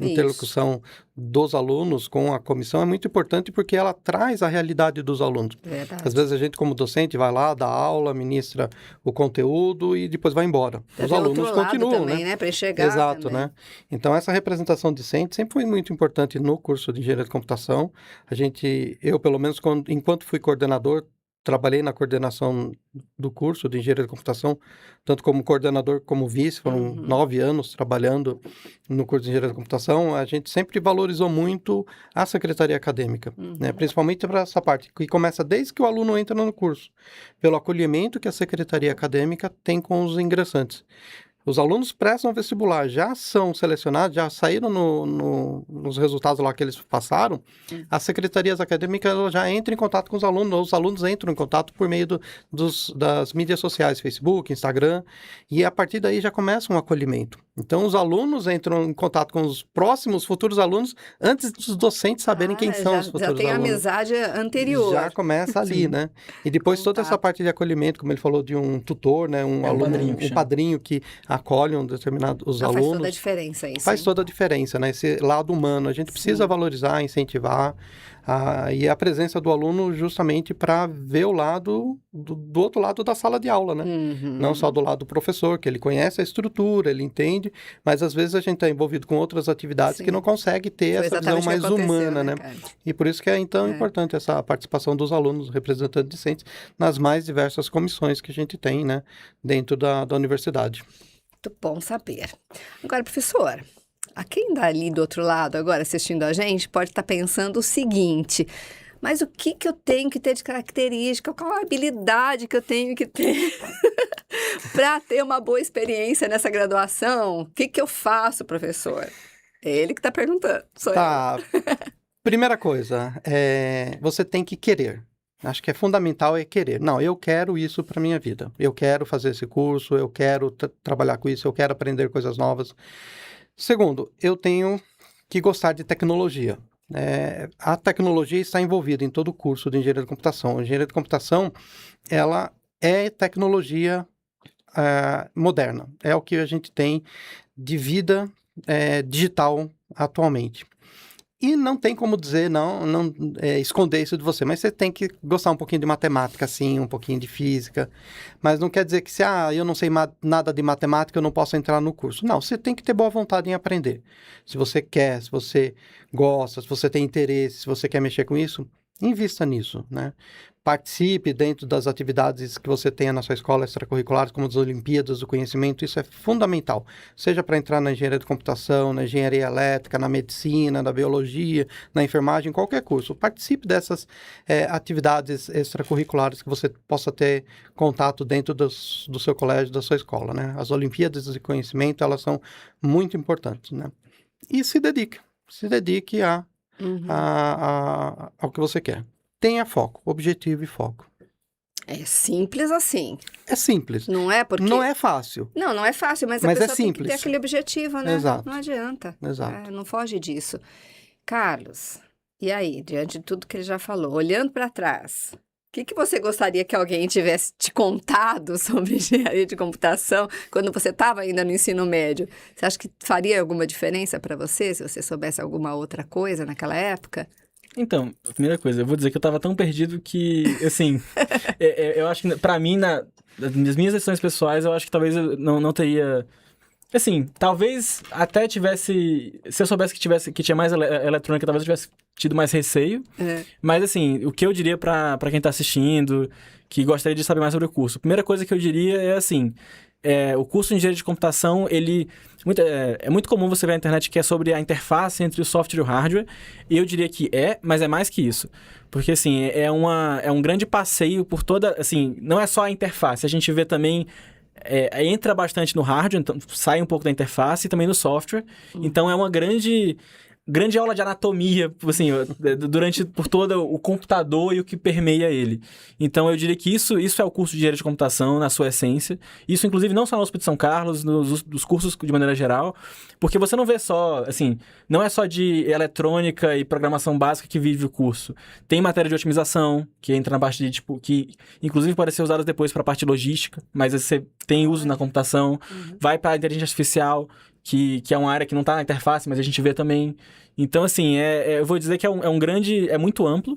[SPEAKER 2] dos alunos com a comissão é muito importante porque ela traz a realidade dos alunos.
[SPEAKER 1] Verdade.
[SPEAKER 2] Às vezes a gente, como docente, vai lá, dá aula, ministra o conteúdo e depois vai embora. Os alunos continuam,
[SPEAKER 1] também, né? Para enxergar.
[SPEAKER 2] Exato,
[SPEAKER 1] também.
[SPEAKER 2] né? Então, essa representação discente sempre foi muito importante no curso de Engenharia de Computação. Eu, pelo menos, enquanto fui coordenador, trabalhei na coordenação do curso de Engenharia de Computação, tanto como coordenador como vice, foram 9 anos trabalhando no curso de Engenharia de Computação. A gente sempre valorizou muito a secretaria acadêmica, né? Principalmente para essa parte, que começa desde que o aluno entra no curso, pelo acolhimento que a secretaria acadêmica tem com os ingressantes. Os alunos prestam vestibular, já são selecionados, já saíram nos resultados lá que eles passaram, as secretarias acadêmicas já entram em contato com os alunos entram em contato por meio das mídias sociais, Facebook, Instagram, e a partir daí já começa um acolhimento. Então, os alunos entram em contato com os próximos futuros alunos antes dos docentes saberem quem são os futuros alunos.
[SPEAKER 1] Já tem amizade anterior.
[SPEAKER 2] Já começa ali, né? E depois toda essa parte de acolhimento, como ele falou, de um tutor, né? Um aluno, um padrinho que acolhe os alunos.
[SPEAKER 1] Faz toda a diferença isso.
[SPEAKER 2] Faz toda a diferença, né? Esse lado humano. A gente precisa valorizar, incentivar e a presença do aluno justamente para ver o lado do outro lado da sala de aula, né? Não só do lado do professor, que ele conhece a estrutura, ele entende, mas às vezes a gente está envolvido com outras atividades que não consegue ter essa visão mais humana, né? E por isso que é então importante essa participação dos alunos, representantes discentes, nas mais diversas comissões que a gente tem, né? Dentro da universidade.
[SPEAKER 1] Muito bom saber. Agora, professor, a quem dali do outro lado, agora assistindo a gente, pode estar pensando o seguinte: mas o que eu tenho que ter de característica, qual a habilidade que eu tenho que ter para ter uma boa experiência nessa graduação? O que eu faço, professor? É ele que está perguntando, sou eu.
[SPEAKER 2] Primeira coisa, você tem que querer. Acho que é fundamental querer. Não, eu quero isso para minha vida. Eu quero fazer esse curso, eu quero trabalhar com isso, eu quero aprender coisas novas. Segundo, eu tenho que gostar de tecnologia. A tecnologia está envolvida em todo o curso de Engenharia de Computação. A Engenharia de Computação, ela é tecnologia moderna. É o que a gente tem de vida digital atualmente. E não tem como dizer, esconder isso de você. Mas você tem que gostar um pouquinho de matemática, sim, um pouquinho de física. Mas não quer dizer que se eu não sei nada de matemática, eu não posso entrar no curso. Não, você tem que ter boa vontade em aprender. Se você quer, se você gosta, se você tem interesse, se você quer mexer com isso, invista nisso, né? Participe dentro das atividades que você tenha na sua escola extracurriculares, como as Olimpíadas do Conhecimento, isso é fundamental. Seja para entrar na engenharia de computação, na engenharia elétrica, na medicina, na biologia, na enfermagem, qualquer curso. Participe dessas atividades extracurriculares que você possa ter contato dentro do seu colégio, da sua escola, né? As Olimpíadas de Conhecimento, elas são muito importantes, né? E se dedique ao que você quer. Tenha foco, objetivo e foco.
[SPEAKER 1] É simples assim.
[SPEAKER 2] É simples.
[SPEAKER 1] Não é porque...
[SPEAKER 2] Não é fácil.
[SPEAKER 1] Não é fácil, mas a
[SPEAKER 2] Mas é
[SPEAKER 1] pessoa tem que ter
[SPEAKER 2] simples.
[SPEAKER 1] aquele objetivo, né?
[SPEAKER 2] Exato.
[SPEAKER 1] Não adianta.
[SPEAKER 2] Exato.
[SPEAKER 1] Não foge disso. Carlos, e aí, diante de tudo que ele já falou, olhando para trás, o que você gostaria que alguém tivesse te contado sobre engenharia de computação quando você estava ainda no ensino médio? Você acha que faria alguma diferença para você, se você soubesse alguma outra coisa naquela época?
[SPEAKER 3] Então, a primeira coisa, eu vou dizer que eu tava tão perdido que, assim, eu acho que pra mim, nas minhas decisões pessoais, eu acho que talvez eu não teria... Assim, talvez até tivesse... Se eu soubesse que tinha mais eletrônica, talvez eu tivesse tido mais receio. Mas, assim, o que eu diria pra quem tá assistindo, que gostaria de saber mais sobre o curso? A primeira coisa que eu diria é, assim... o curso de engenharia de computação, é muito comum você ver na internet que é sobre a interface entre o software e o hardware. E eu diria que mas é mais que isso. Porque, assim, é um grande passeio por toda... Assim, não é só a interface. A gente vê também... entra bastante no hardware, então sai um pouco da interface e também no software. Então, é uma grande aula de anatomia, assim, por todo o computador e o que permeia ele. Então, eu diria que isso é o curso de engenharia de computação, na sua essência. Isso, inclusive, não só na USP de São Carlos, nos cursos de maneira geral, porque você não vê só, assim, não é só de eletrônica e programação básica que vive o curso. Tem matéria de otimização, que entra na parte de, tipo, que inclusive pode ser usada depois para a parte logística, mas você tem uso na computação. Vai para a inteligência artificial, que é uma área que não está na interface, mas a gente vê também. Então, assim, eu vou dizer que é muito amplo.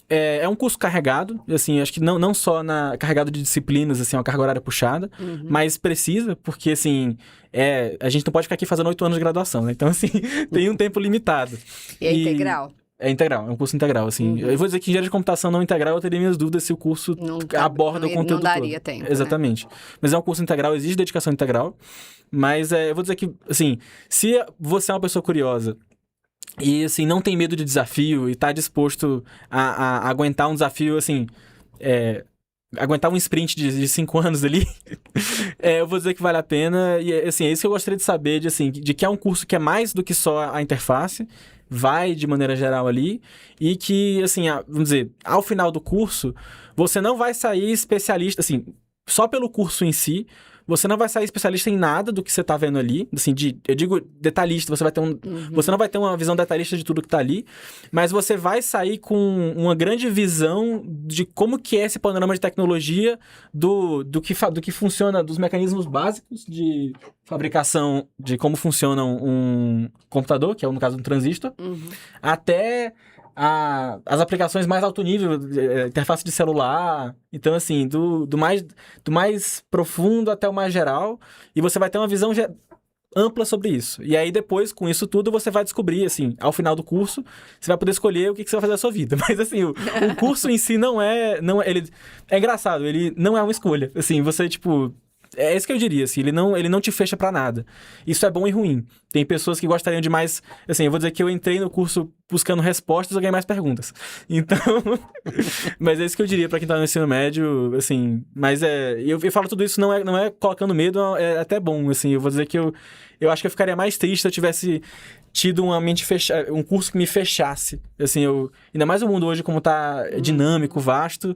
[SPEAKER 3] É um curso carregado, assim, acho que não só carregado de disciplinas, assim, uma carga horária puxada, mas precisa, porque, assim, a gente não pode ficar aqui fazendo 8 anos de graduação, né? Então, assim, tem um tempo limitado.
[SPEAKER 1] E é integral?
[SPEAKER 3] É integral, é um curso integral, assim. Eu vou dizer que engenharia de computação não integral, eu teria minhas dúvidas se o curso aborda o conteúdo
[SPEAKER 1] não daria
[SPEAKER 3] todo.
[SPEAKER 1] tempo,
[SPEAKER 3] exatamente. Né? Mas é um curso integral, exige dedicação integral. Mas eu vou dizer que, assim, se você é uma pessoa curiosa e, assim, não tem medo de desafio e tá disposto a aguentar um desafio, assim... aguentar um sprint de 5 anos ali, eu vou dizer que vale a pena. E, assim, é isso que eu gostaria de saber, de que é um curso que é mais do que só a interface, vai de maneira geral ali, e que, assim, vamos dizer, ao final do curso, você não vai sair especialista, assim, só pelo curso em si, você não vai sair especialista em nada do que você tá vendo ali, assim, eu digo detalhista, você não vai ter uma visão detalhista de tudo que tá ali, mas você vai sair com uma grande visão de como que é esse panorama de tecnologia, do que funciona, dos mecanismos básicos de fabricação, de como funciona um computador, que é no caso um transistor, até as aplicações mais alto nível, interface de celular. Então, assim, do mais profundo até o mais geral. E você vai ter uma visão ampla sobre isso. E aí, depois, com isso tudo, você vai descobrir, assim, ao final do curso, você vai poder escolher o que você vai fazer da sua vida. Mas, assim, o curso em si ele é engraçado, ele não é uma escolha. Assim, você, tipo... É isso que eu diria, assim, ele não te fecha pra nada. Isso é bom e ruim. Tem pessoas que gostariam de mais... Assim, eu vou dizer que eu entrei no curso buscando respostas, eu ganhei mais perguntas. Então... mas é isso que eu diria pra quem tá no ensino médio, assim... Mas eu falo tudo isso não é colocando medo, é até bom, assim. Eu vou dizer que eu acho que eu ficaria mais triste se eu tivesse tido uma mente fechada, um curso que me fechasse. Assim, ainda mais o mundo hoje como tá dinâmico, vasto...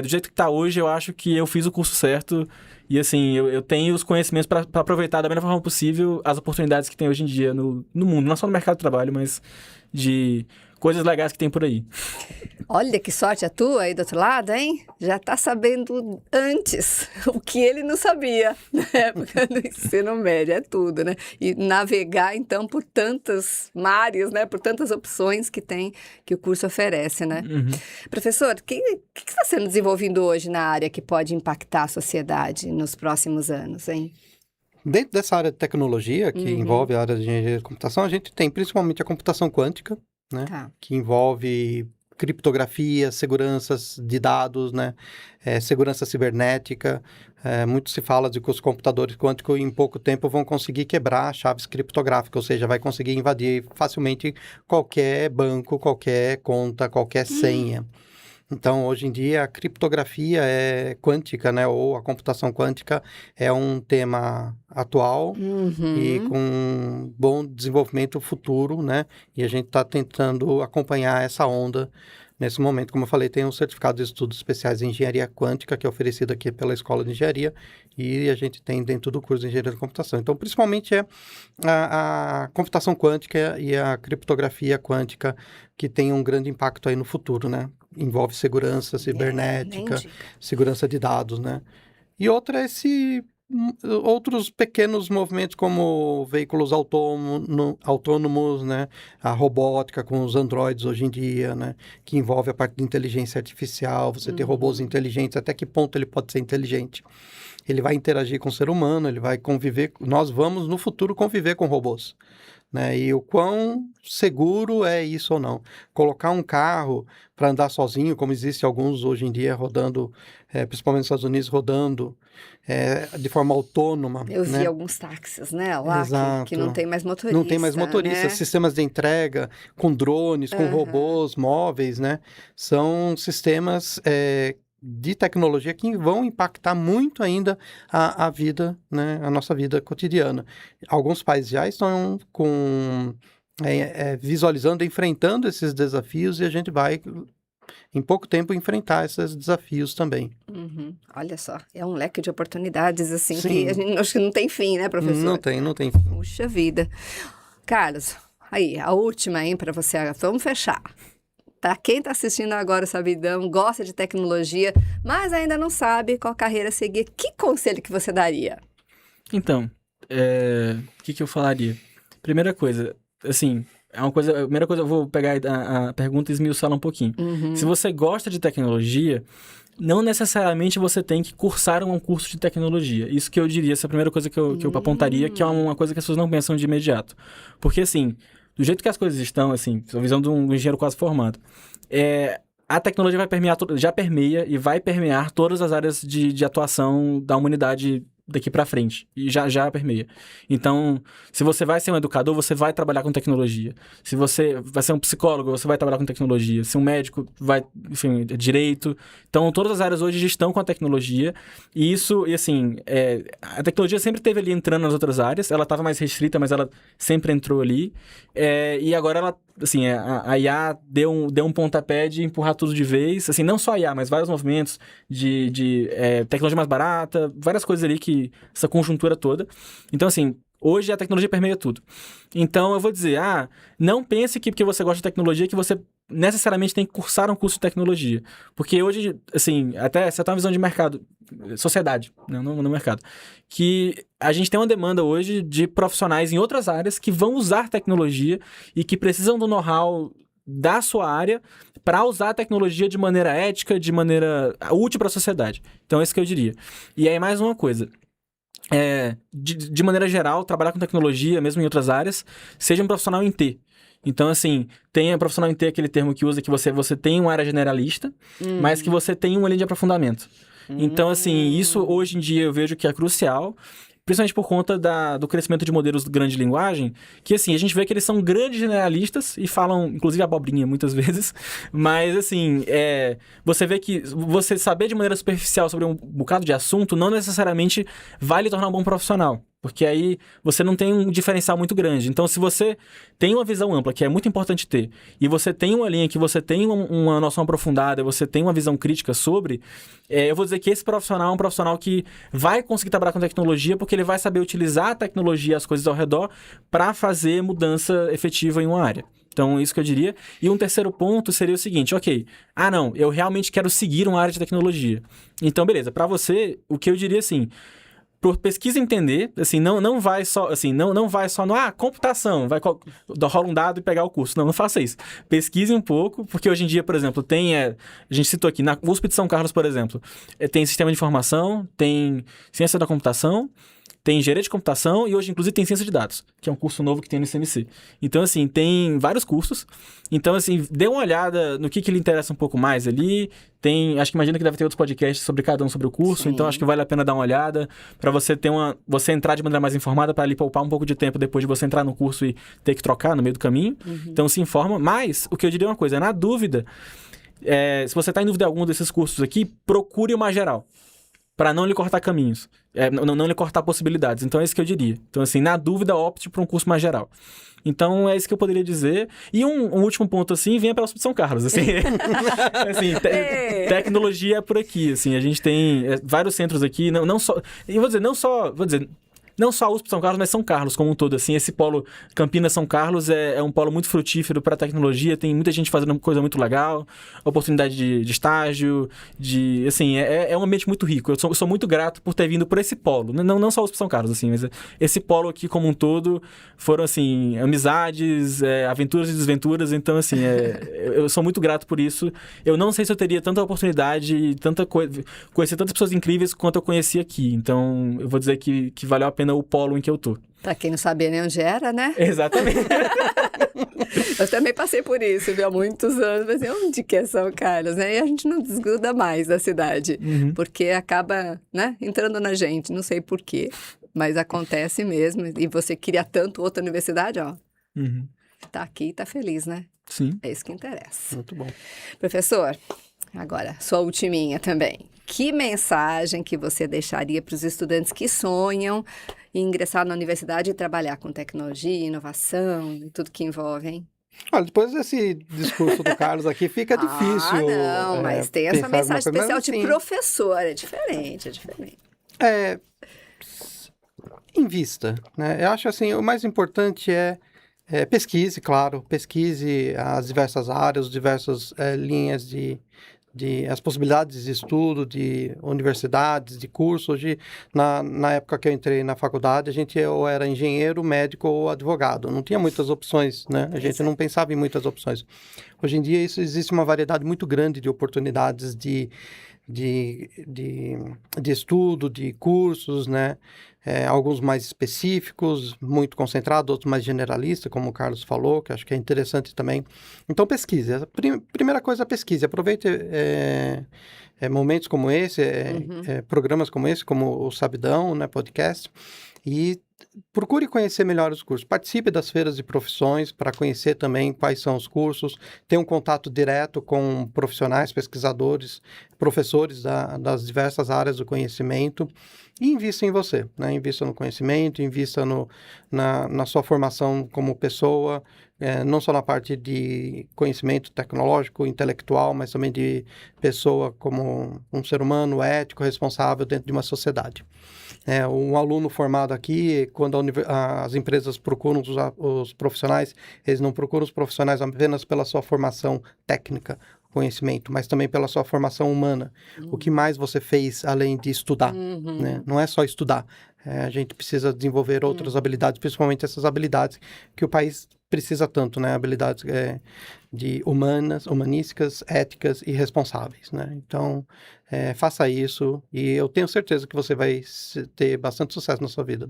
[SPEAKER 3] do jeito que tá hoje, eu acho que eu fiz o curso certo. E, assim, eu tenho os conhecimentos para aproveitar da melhor forma possível as oportunidades que tem hoje em dia no mundo. Não só no mercado de trabalho, mas de coisas legais que tem por aí.
[SPEAKER 1] Olha que sorte a tua aí do outro lado, hein? Já tá sabendo antes o que ele não sabia na época do ensino médio, é tudo, né? E navegar, então, por tantas mares, né? Por tantas opções que o curso oferece, né? Professor, o que está sendo desenvolvido hoje na área que pode impactar a sociedade nos próximos anos, hein?
[SPEAKER 2] Dentro dessa área de tecnologia, que envolve a área de engenharia de computação, a gente tem principalmente a computação quântica, né?
[SPEAKER 1] Tá.
[SPEAKER 2] Que envolve criptografia, seguranças de dados, né? Segurança cibernética. Muito se fala de que os computadores quânticos em pouco tempo vão conseguir quebrar chaves criptográficas, ou seja, vai conseguir invadir facilmente qualquer banco, qualquer conta, qualquer senha. Então, hoje em dia, a criptografia quântica, né, ou a computação quântica é um tema atual e com um bom desenvolvimento futuro, né? E a gente está tentando acompanhar essa onda Nesse momento, como eu falei, tem um certificado de estudos especiais em engenharia quântica, que é oferecido aqui pela Escola de Engenharia, e a gente tem dentro do curso de engenharia de computação. Então, principalmente é a computação quântica e a criptografia quântica que tem um grande impacto aí no futuro, né? Envolve segurança cibernética, segurança de dados, né? E outra é outros pequenos movimentos como veículos autônomos, né? A robótica com os androides hoje em dia, né? Que envolve a parte de inteligência artificial, você ter robôs inteligentes, até que ponto ele pode ser inteligente? Ele vai interagir com o ser humano, ele vai conviver, nós vamos no futuro conviver com robôs, né? E o quão seguro é isso ou não. Colocar um carro para andar sozinho, como existe alguns hoje em dia rodando, principalmente nos Estados Unidos, rodando de forma autônoma.
[SPEAKER 1] Eu vi
[SPEAKER 2] né?
[SPEAKER 1] alguns táxis, né, lá,
[SPEAKER 2] Exato.
[SPEAKER 1] que não tem mais motorista.
[SPEAKER 2] Não tem mais motorista.
[SPEAKER 1] Né?
[SPEAKER 2] Sistemas de entrega com drones, com robôs móveis, né? São sistemas de tecnologia que vão impactar muito ainda a vida, né? A nossa vida cotidiana. Alguns países já estão visualizando, enfrentando esses desafios e a gente vai, em pouco tempo, enfrentar esses desafios também.
[SPEAKER 1] Olha só, é um leque de oportunidades, assim,
[SPEAKER 2] Sim.
[SPEAKER 1] que a gente acho que não tem fim, né, professor?
[SPEAKER 2] Não tem fim.
[SPEAKER 1] Puxa vida. Carlos, aí, a última, hein, para você. Vamos fechar. Para quem está assistindo agora o Sabidão, gosta de tecnologia, mas ainda não sabe qual carreira seguir, que conselho que você daria?
[SPEAKER 3] Então, o que eu falaria? Primeira coisa, assim, a primeira coisa, eu vou pegar a pergunta e esmiuçá-la um pouquinho. Se você gosta de tecnologia, não necessariamente você tem que cursar um curso de tecnologia. Isso que eu diria, essa é a primeira coisa que eu apontaria, que é uma coisa que as pessoas não pensam de imediato. Porque, assim, do jeito que as coisas estão, assim, a visão de um engenheiro quase formado, a tecnologia vai permear, já permeia e vai permear todas as áreas de atuação da humanidade daqui para frente, e já permeia. Então, se você vai ser um educador, você vai trabalhar com tecnologia. Se você vai ser um psicólogo, você vai trabalhar com tecnologia. Se um médico, enfim, direito. Então, todas as áreas hoje já estão com a tecnologia, e assim, a tecnologia sempre esteve ali entrando nas outras áreas, ela estava mais restrita, mas ela sempre entrou ali, e agora ela, assim, a IA deu um pontapé de empurrar tudo de vez, assim, não só a IA, mas vários movimentos de tecnologia mais barata, várias coisas ali essa conjuntura toda. Então, assim, hoje a tecnologia permeia tudo. Então, eu vou dizer, não pense que porque você gosta de tecnologia que você necessariamente tem que cursar um curso de tecnologia. Porque hoje, assim, até essa tá uma visão de mercado, sociedade, né, no mercado, que a gente tem uma demanda hoje de profissionais em outras áreas que vão usar tecnologia e que precisam do know-how da sua área para usar a tecnologia de maneira ética, de maneira útil para a sociedade. Então, é isso que eu diria. E aí, mais uma coisa. De maneira geral, trabalhar com tecnologia, mesmo em outras áreas, seja um profissional em T. Então, assim, tem a profissional em T, aquele termo que usa que você tem uma área generalista, mas que você tem uma linha de aprofundamento. Então, assim, isso hoje em dia eu vejo que é crucial, principalmente por conta do crescimento de modelos de grande linguagem, que, assim, a gente vê que eles são grandes generalistas e falam, inclusive, abobrinha muitas vezes, mas, assim, você vê que você saber de maneira superficial sobre um bocado de assunto não necessariamente vai lhe tornar um bom profissional. Porque aí você não tem um diferencial muito grande. Então, se você tem uma visão ampla, que é muito importante ter, e você tem uma linha que você tem uma noção aprofundada, você tem uma visão crítica sobre, eu vou dizer que esse profissional é um profissional que vai conseguir trabalhar com tecnologia, porque ele vai saber utilizar a tecnologia e as coisas ao redor para fazer mudança efetiva em uma área. Então, isso que eu diria. E um terceiro ponto seria o seguinte, não, eu realmente quero seguir uma área de tecnologia. Então, beleza, para você, o que eu diria assim... Pesquisa e entender, assim, não vai só, assim, não vai só no, computação, rola um dado e pegar o curso. Não faça isso. Pesquise um pouco, porque hoje em dia, por exemplo, a gente citou aqui, na USP de São Carlos, por exemplo, tem sistema de informação, tem ciência da computação, tem engenharia de computação e hoje, inclusive, tem ciência de dados, que é um curso novo que tem no ICMC. Então, assim, tem vários cursos. Então, assim, dê uma olhada no que lhe interessa um pouco mais ali. Acho que imagina que deve ter outros podcasts sobre cada um sobre o curso. Sim. Então, acho que vale a pena dar uma olhada para você você entrar de maneira mais informada, para ali poupar um pouco de tempo depois de você entrar no curso e ter que trocar no meio do caminho. Então, se informa. Mas, o que eu diria é uma coisa, na dúvida, se você está em dúvida de algum desses cursos aqui, procure uma geral. para não lhe cortar caminhos, não lhe cortar possibilidades. Então é isso que eu diria. Então, assim, na dúvida, opte por um curso mais geral. Então, é isso que eu poderia dizer. E um último ponto, assim, venha pela USP de São Carlos, assim. Assim, tecnologia é por aqui, assim. A gente tem vários centros aqui, não só... E vou dizer, não só a USP de São Carlos, mas São Carlos como um todo, assim. Esse polo Campinas-São Carlos é um polo muito frutífero para tecnologia, tem muita gente fazendo coisa muito legal, oportunidade de estágio, assim, é um ambiente muito rico. Eu sou muito grato por ter vindo por esse polo, não só a USP de São Carlos, assim, mas esse polo aqui como um todo foram, assim, amizades, aventuras e desventuras, então, assim, eu sou muito grato por isso. Eu não sei se eu teria tanta oportunidade, conhecer tantas pessoas incríveis quanto eu conheci aqui, então eu vou dizer que valeu a pena o polo em que eu tô.
[SPEAKER 1] Pra quem não sabia nem onde era, né?
[SPEAKER 3] Exatamente.
[SPEAKER 1] Eu também passei por isso, viu? Há muitos anos, mas onde que é São Carlos, né? E a gente não desgruda mais da cidade, porque acaba, né, entrando na gente, não sei por quê, mas acontece mesmo. E você queria tanto outra universidade, ó. Tá aqui, tá feliz, né?
[SPEAKER 3] Sim.
[SPEAKER 1] É isso que interessa.
[SPEAKER 2] Muito bom.
[SPEAKER 1] Professor, agora, sua ultiminha também. Que mensagem que você deixaria para os estudantes que sonham em ingressar na universidade e trabalhar com tecnologia, inovação e tudo que envolve, hein?
[SPEAKER 2] Olha, depois desse discurso do Carlos aqui, fica difícil.
[SPEAKER 1] Não, mas tem essa mensagem especial de
[SPEAKER 2] assim,
[SPEAKER 1] professor, é diferente.
[SPEAKER 2] Invista, né? Eu acho assim, o mais importante é pesquise, claro, pesquise as diversas áreas, as diversas linhas as possibilidades de estudo, de universidades, de cursos. Hoje, na época que eu entrei na faculdade, a gente ou era engenheiro, médico ou advogado. Não tinha muitas opções, né? A gente não pensava em muitas opções. Hoje em dia, existe uma variedade muito grande de oportunidades de estudo, de cursos, né? Alguns mais específicos, muito concentrados, outros mais generalistas, como o Carlos falou, que acho que é interessante também. Então, pesquise. A primeira coisa, pesquise. Aproveite momentos como esse, programas como esse, como o Sabidão, né, podcast, e procure conhecer melhor os cursos. Participe das feiras de profissões para conhecer também quais são os cursos. Tenha um contato direto com profissionais, pesquisadores, professores das diversas áreas do conhecimento e invista em você, né? Invista no conhecimento, invista na sua formação como pessoa, não só na parte de conhecimento tecnológico, intelectual, mas também de pessoa como um ser humano ético, responsável dentro de uma sociedade. Um aluno formado aqui, quando as empresas procuram os profissionais, eles não procuram os profissionais apenas pela sua formação técnica, conhecimento, mas também pela sua formação humana. O que mais você fez além de estudar, né? Não é só estudar. A gente precisa desenvolver outras habilidades, principalmente essas habilidades que o país precisa tanto, né? Habilidades humanísticas, éticas e responsáveis, né? Então, faça isso e eu tenho certeza que você vai ter bastante sucesso na sua vida.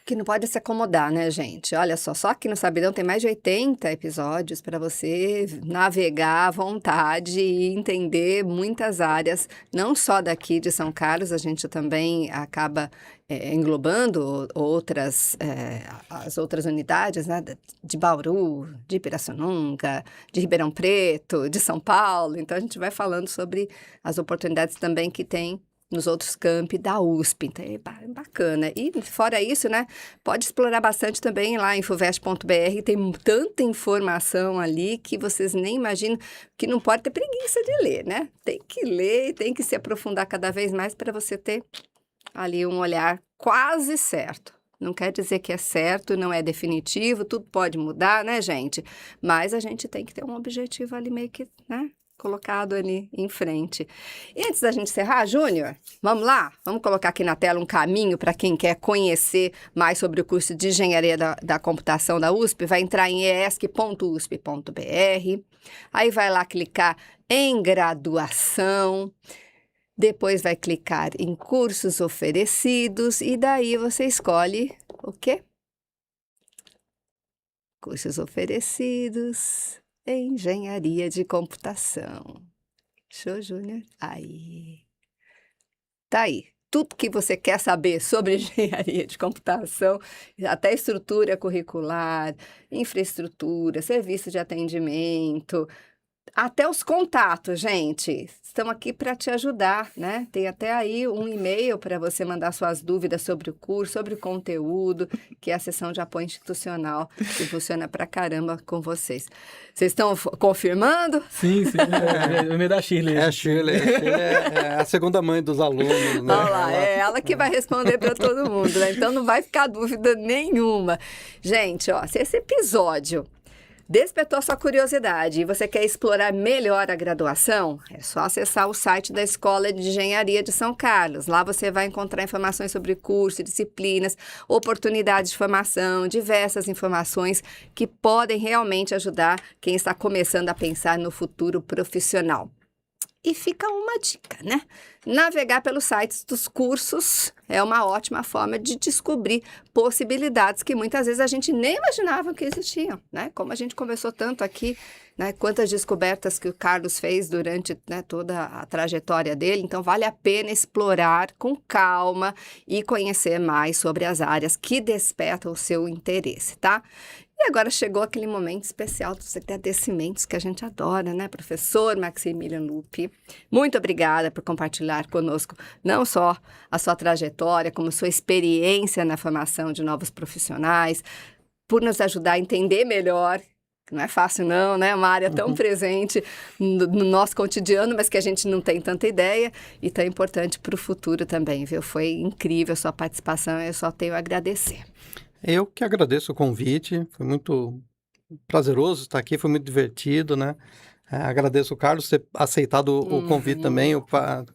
[SPEAKER 1] Que não pode se acomodar, né, gente? Olha só aqui no Sabidão tem mais de 80 episódios para você navegar à vontade e entender muitas áreas, não só daqui de São Carlos, a gente também acaba englobando as outras unidades, né, de Bauru, de Pirassununga, de Ribeirão Preto, de São Paulo. Então, a gente vai falando sobre as oportunidades também que tem nos outros campi da USP, então é bacana. E fora isso, né, pode explorar bastante também lá em infovest.br, tem tanta informação ali que vocês nem imaginam, que não pode ter preguiça de ler, né? Tem que ler, tem que se aprofundar cada vez mais para você ter ali um olhar quase certo. Não quer dizer que é certo, não é definitivo, tudo pode mudar, né, gente? Mas a gente tem que ter um objetivo ali meio que, né, colocado ali em frente. E antes da gente encerrar, Júnior, vamos lá? Vamos colocar aqui na tela um caminho para quem quer conhecer mais sobre o curso de Engenharia da Computação da USP. Vai entrar em esc.usp.br, aí vai lá clicar em graduação, depois vai clicar em cursos oferecidos e daí você escolhe o quê? Cursos oferecidos... Engenharia de Computação. Show, Júnior? Aí. Tá aí. Tudo que você quer saber sobre engenharia de computação, até estrutura curricular, infraestrutura, serviço de atendimento, Até os contatos, gente, estão aqui para te ajudar, né? Tem até aí um e-mail para você mandar suas dúvidas sobre o curso, sobre o conteúdo, que é a seção de apoio institucional, que funciona pra caramba com vocês. Vocês estão confirmando?
[SPEAKER 3] Sim, o e-mail da Shirley.
[SPEAKER 2] A Shirley é a segunda mãe dos alunos, né?
[SPEAKER 1] Olha lá, é ela que vai responder para todo mundo, né? Então não vai ficar dúvida nenhuma. Gente, ó, se esse episódio despertou sua curiosidade e você quer explorar melhor a graduação, é só acessar o site da Escola de Engenharia de São Carlos. Lá você vai encontrar informações sobre curso, disciplinas, oportunidades de formação, diversas informações que podem realmente ajudar quem está começando a pensar no futuro profissional. E fica uma dica, né? Navegar pelos sites dos cursos é uma ótima forma de descobrir possibilidades que muitas vezes a gente nem imaginava que existiam, né? Como a gente conversou tanto aqui, né? Quantas descobertas que o Carlos fez durante, né, toda a trajetória dele. Então, vale a pena explorar com calma e conhecer mais sobre as áreas que despertam o seu interesse, tá? E agora chegou aquele momento especial dos agradecimentos que a gente adora, né, professor Maximilian Lupi? Muito obrigada por compartilhar conosco não só a sua trajetória, como sua experiência na formação de novos profissionais, por nos ajudar a entender melhor, que não é fácil não, né? Uma área tão presente no nosso cotidiano, mas que a gente não tem tanta ideia e tão importante para o futuro também, viu? Foi incrível a sua participação, eu só tenho a agradecer.
[SPEAKER 2] Eu que agradeço o convite, foi muito prazeroso estar aqui, foi muito divertido, né? Agradeço o Carlos ter aceitado o convite também,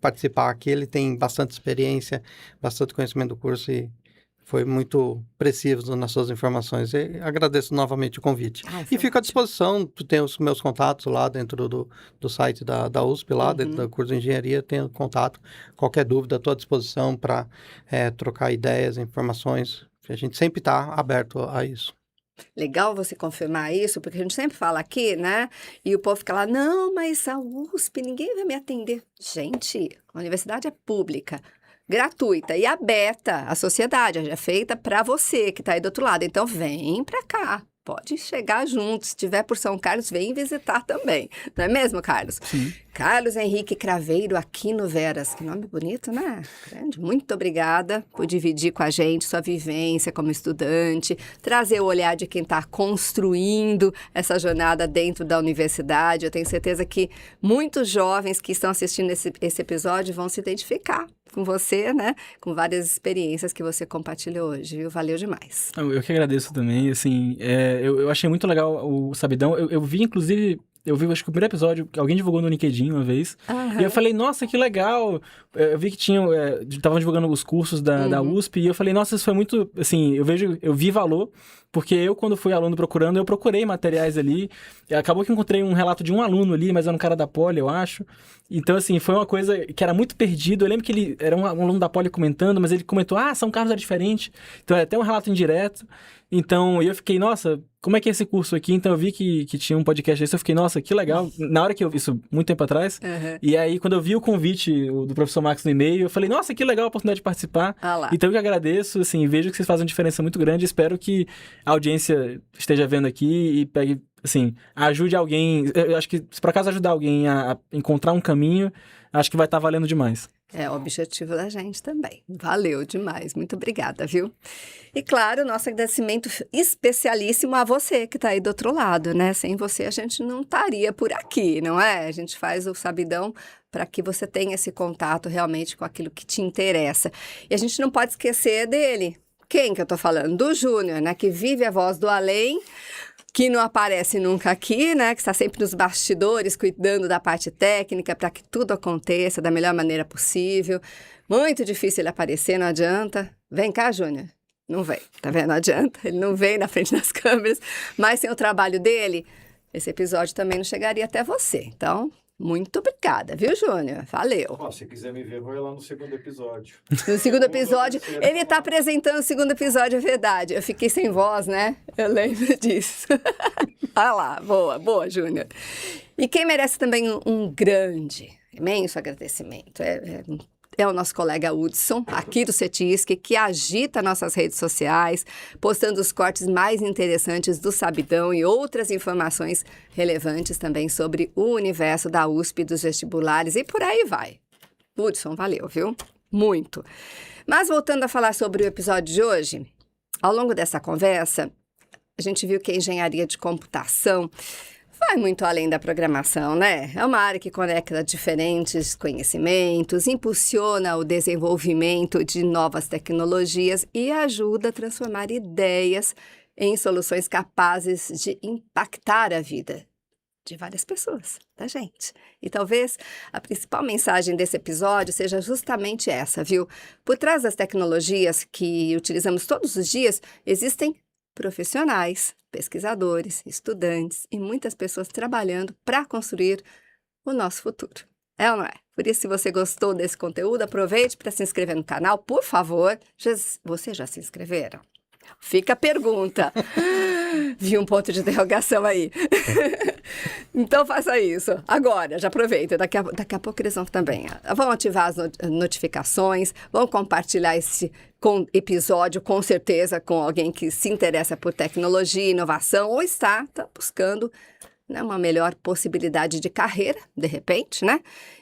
[SPEAKER 2] participar aqui. Ele tem bastante experiência, bastante conhecimento do curso e foi muito preciso nas suas informações. E agradeço novamente o convite. E fico à disposição, tu tem os meus contatos lá dentro do site da USP, lá dentro do curso de engenharia, tenho contato. Qualquer dúvida, estou à disposição para trocar ideias, informações. A gente sempre está aberto a isso.
[SPEAKER 1] Legal você confirmar isso, porque a gente sempre fala aqui, né? E o povo fica lá, não, mas a USP, ninguém vai me atender. Gente, a universidade é pública, gratuita e aberta à sociedade, é feita para você que está aí do outro lado. Então, vem para cá. Pode chegar junto, se estiver por São Carlos, vem visitar também. Não é mesmo, Carlos?
[SPEAKER 3] Sim.
[SPEAKER 1] Carlos Henrique Craveiro, Aquino Veras. Que nome bonito, né? Grande. Muito obrigada por dividir com a gente sua vivência como estudante, trazer o olhar de quem está construindo essa jornada dentro da universidade. Eu tenho certeza que muitos jovens que estão assistindo esse episódio vão se identificar com você, né? Com várias experiências que você compartilhou hoje, viu? Valeu demais.
[SPEAKER 3] Eu que agradeço também, assim, eu achei muito legal o Sabidão. Eu vi, inclusive, acho que o primeiro episódio, alguém divulgou no LinkedIn uma vez, e eu falei, nossa, que legal. Eu vi que estavam divulgando os cursos da USP, e eu falei, nossa, isso foi muito, assim, eu vi valor, porque eu, quando fui aluno procurando, eu procurei materiais ali, acabou que encontrei um relato de um aluno ali, mas era um cara da Poli, eu acho. Então, assim, foi uma coisa que era muito perdido. Eu lembro que ele era um aluno da Poli comentando, mas ele comentou, São Carlos é diferente. Então, é até um relato indireto. Então, eu fiquei, nossa, como é que é esse curso aqui? Então, eu vi que tinha um podcast desse, eu fiquei, nossa, que legal. Na hora que eu vi isso, muito tempo atrás, e aí, quando eu vi o convite do professor Max no e-mail, eu falei, nossa, que legal a oportunidade de participar. Então, eu que agradeço, assim, vejo que vocês fazem uma diferença muito grande. Espero que a audiência esteja vendo aqui e pegue, assim, ajude alguém. Eu acho que, se por acaso ajudar alguém a encontrar um caminho, acho que vai estar valendo demais.
[SPEAKER 1] É o objetivo da gente também. Valeu demais. Muito obrigada, viu? E, claro, nosso agradecimento especialíssimo a você que está aí do outro lado, né? Sem você, a gente não estaria por aqui, não é? A gente faz o Sabidão para que você tenha esse contato realmente com aquilo que te interessa. E a gente não pode esquecer dele. Quem que eu tô falando? Do Júnior, né? Que vive a voz do além, que não aparece nunca aqui, né? Que está sempre nos bastidores, cuidando da parte técnica para que tudo aconteça da melhor maneira possível. Muito difícil ele aparecer, não adianta. Vem cá, Júnior. Não vem, tá vendo? Não adianta. Ele não vem na frente das câmeras. Mas sem o trabalho dele, esse episódio também não chegaria até você. Então, muito obrigada, viu, Júnior? Valeu.
[SPEAKER 4] Se quiser me ver, vai lá no segundo episódio.
[SPEAKER 1] No segundo episódio, ele tá apresentando o segundo episódio, é verdade. Eu fiquei sem voz, né? Eu lembro disso. Vai lá, boa, Júnior. E quem merece também um grande, imenso agradecimento é o nosso colega Hudson, aqui do CETISC, que agita nossas redes sociais, postando os cortes mais interessantes do Sabidão e outras informações relevantes também sobre o universo da USP, dos vestibulares e por aí vai. Hudson, valeu, viu? Muito. Mas voltando a falar sobre o episódio de hoje, ao longo dessa conversa, a gente viu que a engenharia de computação vai muito além da programação, né? É uma área que conecta diferentes conhecimentos, impulsiona o desenvolvimento de novas tecnologias e ajuda a transformar ideias em soluções capazes de impactar a vida de várias pessoas, da gente. E talvez a principal mensagem desse episódio seja justamente essa, viu? Por trás das tecnologias que utilizamos todos os dias, existem profissionais, pesquisadores, estudantes e muitas pessoas trabalhando para construir o nosso futuro. É ou não é? Por isso, se você gostou desse conteúdo, aproveite para se inscrever no canal, por favor. Vocês já se inscreveram? Fica a pergunta. Vi um ponto de interrogação aí. Então faça isso. Agora, já aproveita. Daqui a pouco eles vão também. Vão ativar as notificações, vão compartilhar esse episódio, com certeza, com alguém que se interessa por tecnologia, inovação, ou está buscando, né, uma melhor possibilidade de carreira, de repente, né?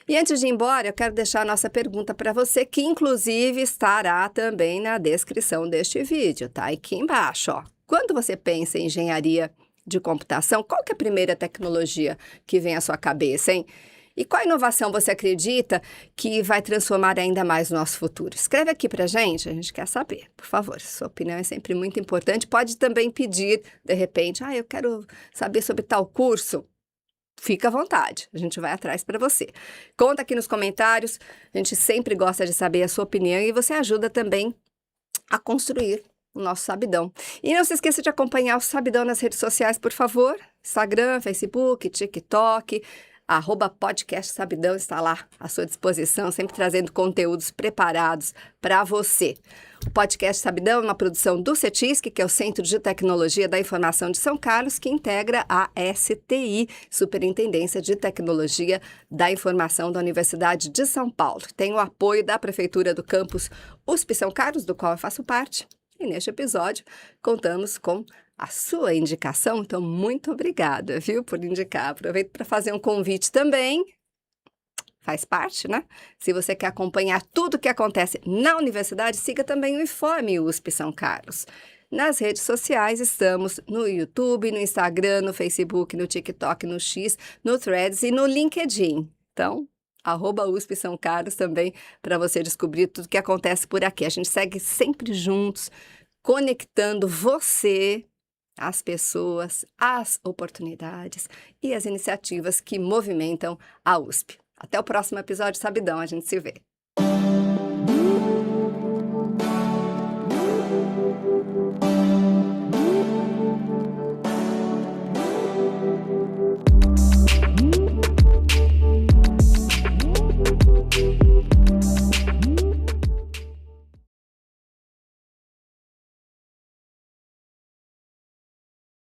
[SPEAKER 1] E antes de ir embora, eu quero deixar a nossa pergunta para você, que inclusive estará também na descrição deste vídeo, tá? Aqui embaixo, ó. Quando você pensa em engenharia de computação, qual que é a primeira tecnologia que vem à sua cabeça, hein? E qual inovação você acredita que vai transformar ainda mais o nosso futuro? Escreve aqui pra gente, a gente quer saber, por favor. Sua opinião é sempre muito importante. Pode também pedir, de repente, eu quero saber sobre tal curso. Fica à vontade, a gente vai atrás para você. Conta aqui nos comentários, a gente sempre gosta de saber a sua opinião e você ajuda também a construir o nosso Sabidão. E não se esqueça de acompanhar o Sabidão nas redes sociais, por favor. Instagram, Facebook, TikTok, @podcast Sabidão está lá à sua disposição, sempre trazendo conteúdos preparados para você. O podcast Sabidão é uma produção do CETISC, que é o Centro de Tecnologia da Informação de São Carlos, que integra a STI, Superintendência de Tecnologia da Informação da Universidade de São Paulo. Tem o apoio da Prefeitura do Campus USP São Carlos, do qual eu faço parte. E neste episódio, contamos com a sua indicação. Então, muito obrigada, viu, por indicar. Aproveito para fazer um convite também. Faz parte, né? Se você quer acompanhar tudo o que acontece na universidade, siga também o Informe USP São Carlos. Nas redes sociais, estamos no YouTube, no Instagram, no Facebook, no TikTok, no X, no Threads e no LinkedIn. Então, @USP São Carlos também, para você descobrir tudo o que acontece por aqui. A gente segue sempre juntos, conectando você, as pessoas, as oportunidades e as iniciativas que movimentam a USP. Até o próximo episódio, Sabidão. A gente se vê.